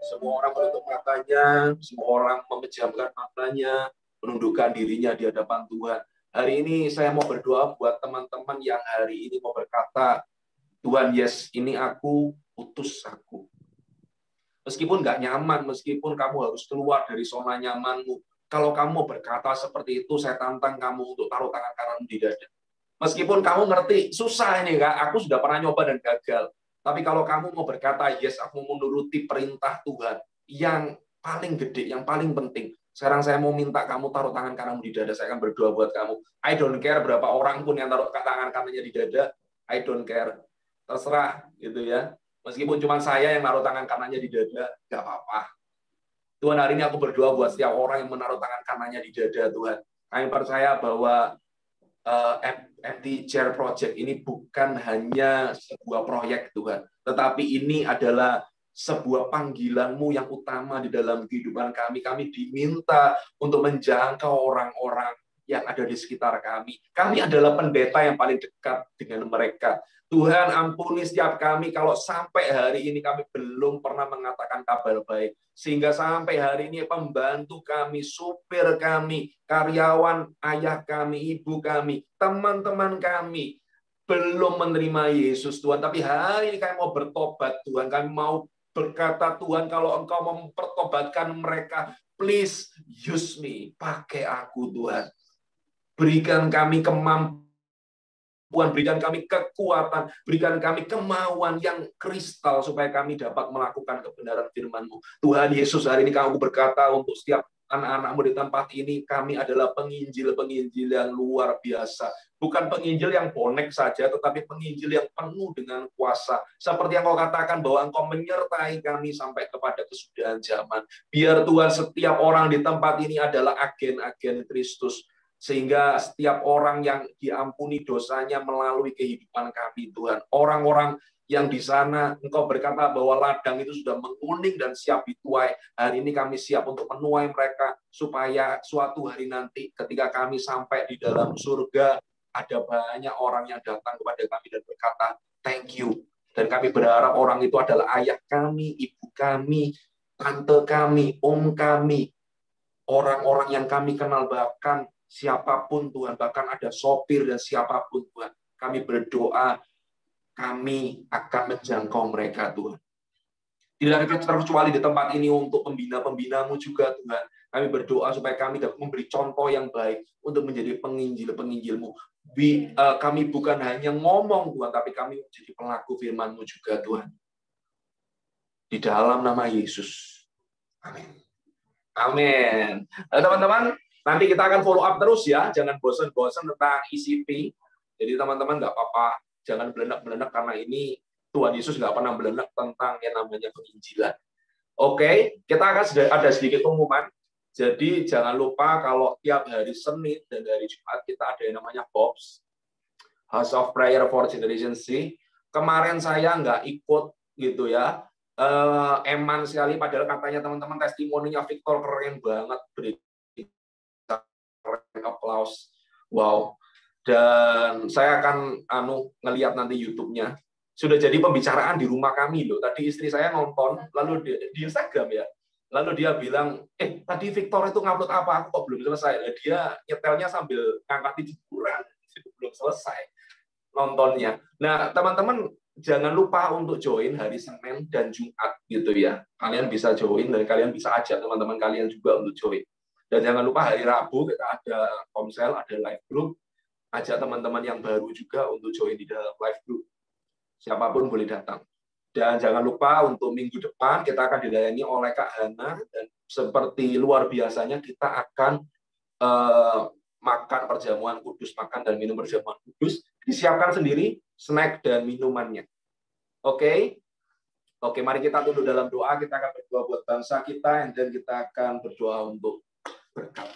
Semua orang menutup matanya, semua orang memejamkan matanya, menundukkan dirinya di hadapan Tuhan. Hari ini saya mau berdoa buat teman-teman yang hari ini mau berkata, Tuhan, yes, ini aku, utus aku. Meskipun nggak nyaman, meskipun kamu harus keluar dari zona nyamanmu, kalau kamu berkata seperti itu, saya tantang kamu untuk taruh tangan kananmu di dada. Meskipun kamu ngerti, susah ini, Kak, aku sudah pernah nyoba dan gagal. Tapi kalau kamu mau berkata, yes, aku mau menuruti perintah Tuhan, yang paling gede, yang paling penting, sekarang saya mau minta kamu taruh tangan kananmu di dada, saya akan berdoa buat kamu. I don't care berapa orang pun yang taruh tangan kanannya di dada, I don't care. Terserah, gitu ya. Meskipun cuma saya yang naruh tangan kanannya di dada, nggak apa-apa. Tuhan, hari ini aku berdoa buat setiap orang yang menaruh tangan kanannya di dada, Tuhan. Kami percaya bahwa Empty Chair Project ini bukan hanya sebuah proyek, Tuhan. Tetapi ini adalah sebuah panggilan-Mu yang utama di dalam kehidupan kami. Kami diminta untuk menjangkau orang-orang yang ada di sekitar kami. Kami adalah pendeta yang paling dekat dengan mereka. Tuhan, ampuni setiap kami kalau sampai hari ini kami belum pernah mengatakan kabar baik. Sehingga sampai hari ini pembantu kami, supir kami, karyawan ayah kami, ibu kami, teman-teman kami belum menerima Yesus, Tuhan. Tapi hari ini kami mau bertobat, Tuhan. Kami mau berkata, Tuhan, kalau Engkau mempertobatkan mereka, please use me. Pakai aku, Tuhan. Berikan kami kemampuan, berikan kami kekuatan, berikan kami kemauan yang kristal supaya kami dapat melakukan kebenaran firman-Mu. Tuhan Yesus, hari ini Kamu berkata untuk setiap anak-anak-Mu di tempat ini, kami adalah penginjil-penginjil yang luar biasa. Bukan penginjil yang bonek saja, tetapi penginjil yang penuh dengan kuasa. Seperti yang Kau katakan bahwa Engkau menyertai kami sampai kepada kesudahan zaman. Biar Tuhan, setiap orang di tempat ini adalah agen-agen Kristus. Sehingga setiap orang yang diampuni dosanya melalui kehidupan kami, Tuhan. Orang-orang yang di sana, Engkau berkata bahwa ladang itu sudah menguning dan siap dituai. Hari ini kami siap untuk menuai mereka, supaya suatu hari nanti ketika kami sampai di dalam surga, ada banyak orang yang datang kepada kami dan berkata, Thank you. Dan kami berharap orang itu adalah ayah kami, ibu kami, tante kami, om kami, orang-orang yang kami kenal, bahkan siapapun Tuhan, bahkan ada sopir dan siapapun Tuhan. Kami berdoa, kami akan menjangkau mereka Tuhan. Tidak terkecuali di tempat ini untuk pembina-pembinamu juga Tuhan. Kami berdoa supaya kami dapat memberi contoh yang baik untuk menjadi penginjil-penginjilmu. Kami bukan hanya ngomong Tuhan, tapi kami menjadi pelaku firman-Mu juga Tuhan. Di dalam nama Yesus. Amin. Amin. Nah, teman-teman, nanti kita akan follow up terus ya. Jangan bosan-bosan tentang ECP. Jadi teman-teman nggak apa-apa. Jangan belenak-belenak karena ini Tuhan Yesus nggak pernah belenak tentang yang namanya penginjilan. Oke, kita akan ada sedikit pengumuman. Jadi jangan lupa kalau tiap hari Senin dan hari Jumat kita ada yang namanya HOPS, House of Prayer for Generation Z. Kemarin saya nggak ikut gitu ya. Eman sekali, padahal katanya teman-teman testimoninya Victor keren banget, beri keren, applause. Wow. Dan saya akan ngelihat nanti YouTube-nya. Sudah jadi pembicaraan di rumah kami loh. Tadi istri saya nonton, lalu di Instagram ya. Lalu dia bilang, tadi Victor itu ngupload apa? Aku kok belum selesai. Dia nyetelnya sambil ngangkat jemuran. Belum selesai nontonnya. Nah, teman-teman jangan lupa untuk join hari Senin dan Jumat gitu ya. Kalian bisa join dan kalian bisa ajak teman-teman kalian juga untuk join. Dan jangan lupa hari Rabu kita ada komsel, ada live group. Ajak teman-teman yang baru juga untuk join di dalam live group. Siapapun boleh datang. Dan jangan lupa untuk minggu depan kita akan dilayani oleh Kak Hana, dan seperti luar biasanya kita akan makan perjamuan kudus, makan dan minum perjamuan kudus, disiapkan sendiri snack dan minumannya. Oke, mari kita tunduk dalam doa. Kita akan berdoa buat bangsa kita, dan kita akan berdoa untuk berkat.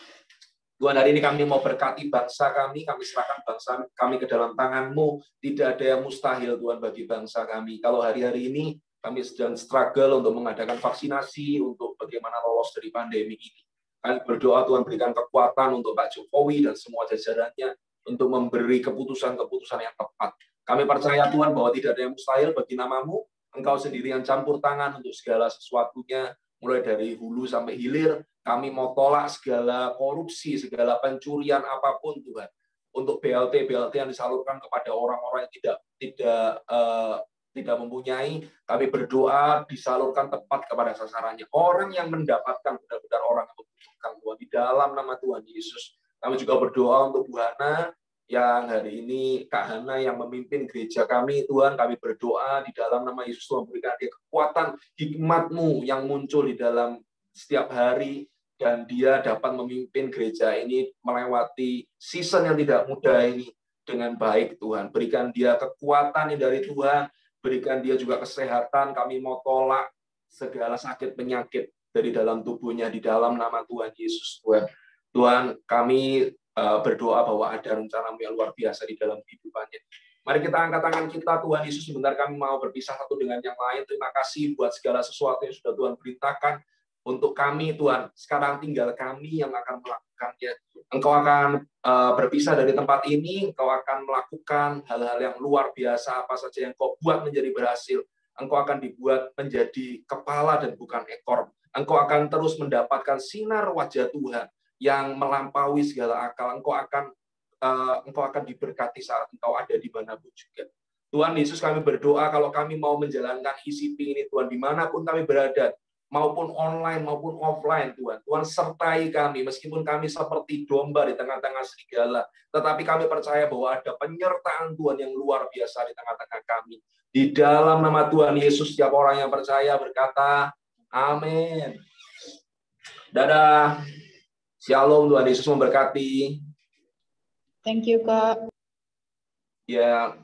Tuhan, hari ini kami mau berkati bangsa kami serahkan bangsa kami ke dalam tangan-Mu. Tidak ada yang mustahil, Tuhan, bagi bangsa kami. Kalau hari-hari ini kami sedang struggle untuk mengadakan vaksinasi, untuk bagaimana lolos dari pandemi ini. Kami berdoa, Tuhan, berikan kekuatan untuk Pak Jokowi dan semua jajarannya untuk memberi keputusan-keputusan yang tepat. Kami percaya, Tuhan, bahwa tidak ada yang mustahil bagi nama-Mu. Engkau sendiri yang campur tangan untuk segala sesuatunya, mulai dari hulu sampai hilir. Kami mau tolak segala korupsi, segala pencurian apapun Tuhan. Untuk BLT yang disalurkan kepada orang-orang yang tidak mempunyai, kami berdoa disalurkan tepat kepada sasarannya. Orang yang mendapatkan benar-benar orang yang membutuhkan Tuhan. Di dalam nama Tuhan Yesus. Kami juga berdoa untuk Bu Hana, yang hari ini Kak Hana yang memimpin gereja kami, Tuhan. Kami berdoa di dalam nama Yesus, Tuhan berikan dia kekuatan hikmat-Mu yang muncul di dalam setiap hari, dan dia dapat memimpin gereja ini melewati season yang tidak mudah ini dengan baik, Tuhan. Berikan dia kekuatan yang dari Tuhan, berikan dia juga kesehatan. Kami mau tolak segala sakit penyakit dari dalam tubuhnya di dalam nama Tuhan Yesus, Tuhan. Tuhan, kami berdoa bahwa ada rencana-Mu yang luar biasa di dalam kehidupannya. Mari kita angkat tangan kita, Tuhan Yesus, sebentar kami mau berpisah satu dengan yang lain. Terima kasih buat segala sesuatu yang sudah Tuhan beritakan untuk kami, Tuhan. Sekarang tinggal kami yang akan melakukannya. Engkau akan berpisah dari tempat ini, Engkau akan melakukan hal-hal yang luar biasa, apa saja yang Kau buat menjadi berhasil. Engkau akan dibuat menjadi kepala dan bukan ekor. Engkau akan terus mendapatkan sinar wajah Tuhan yang melampaui segala akal. Engkau akan diberkati saat Engkau ada di manapun juga. Tuhan Yesus, kami berdoa kalau kami mau menjalankan ECP ini, Tuhan, dimanapun kami berada, maupun online maupun offline, Tuhan. Tuhan sertai kami, meskipun kami seperti domba di tengah-tengah serigala, tetapi kami percaya bahwa ada penyertaan Tuhan yang luar biasa di tengah-tengah kami. Di dalam nama Tuhan Yesus, setiap orang yang percaya berkata, amin. Dadah. Shalom, Tuhan Yesus memberkati. Thank you, Kak. Ya.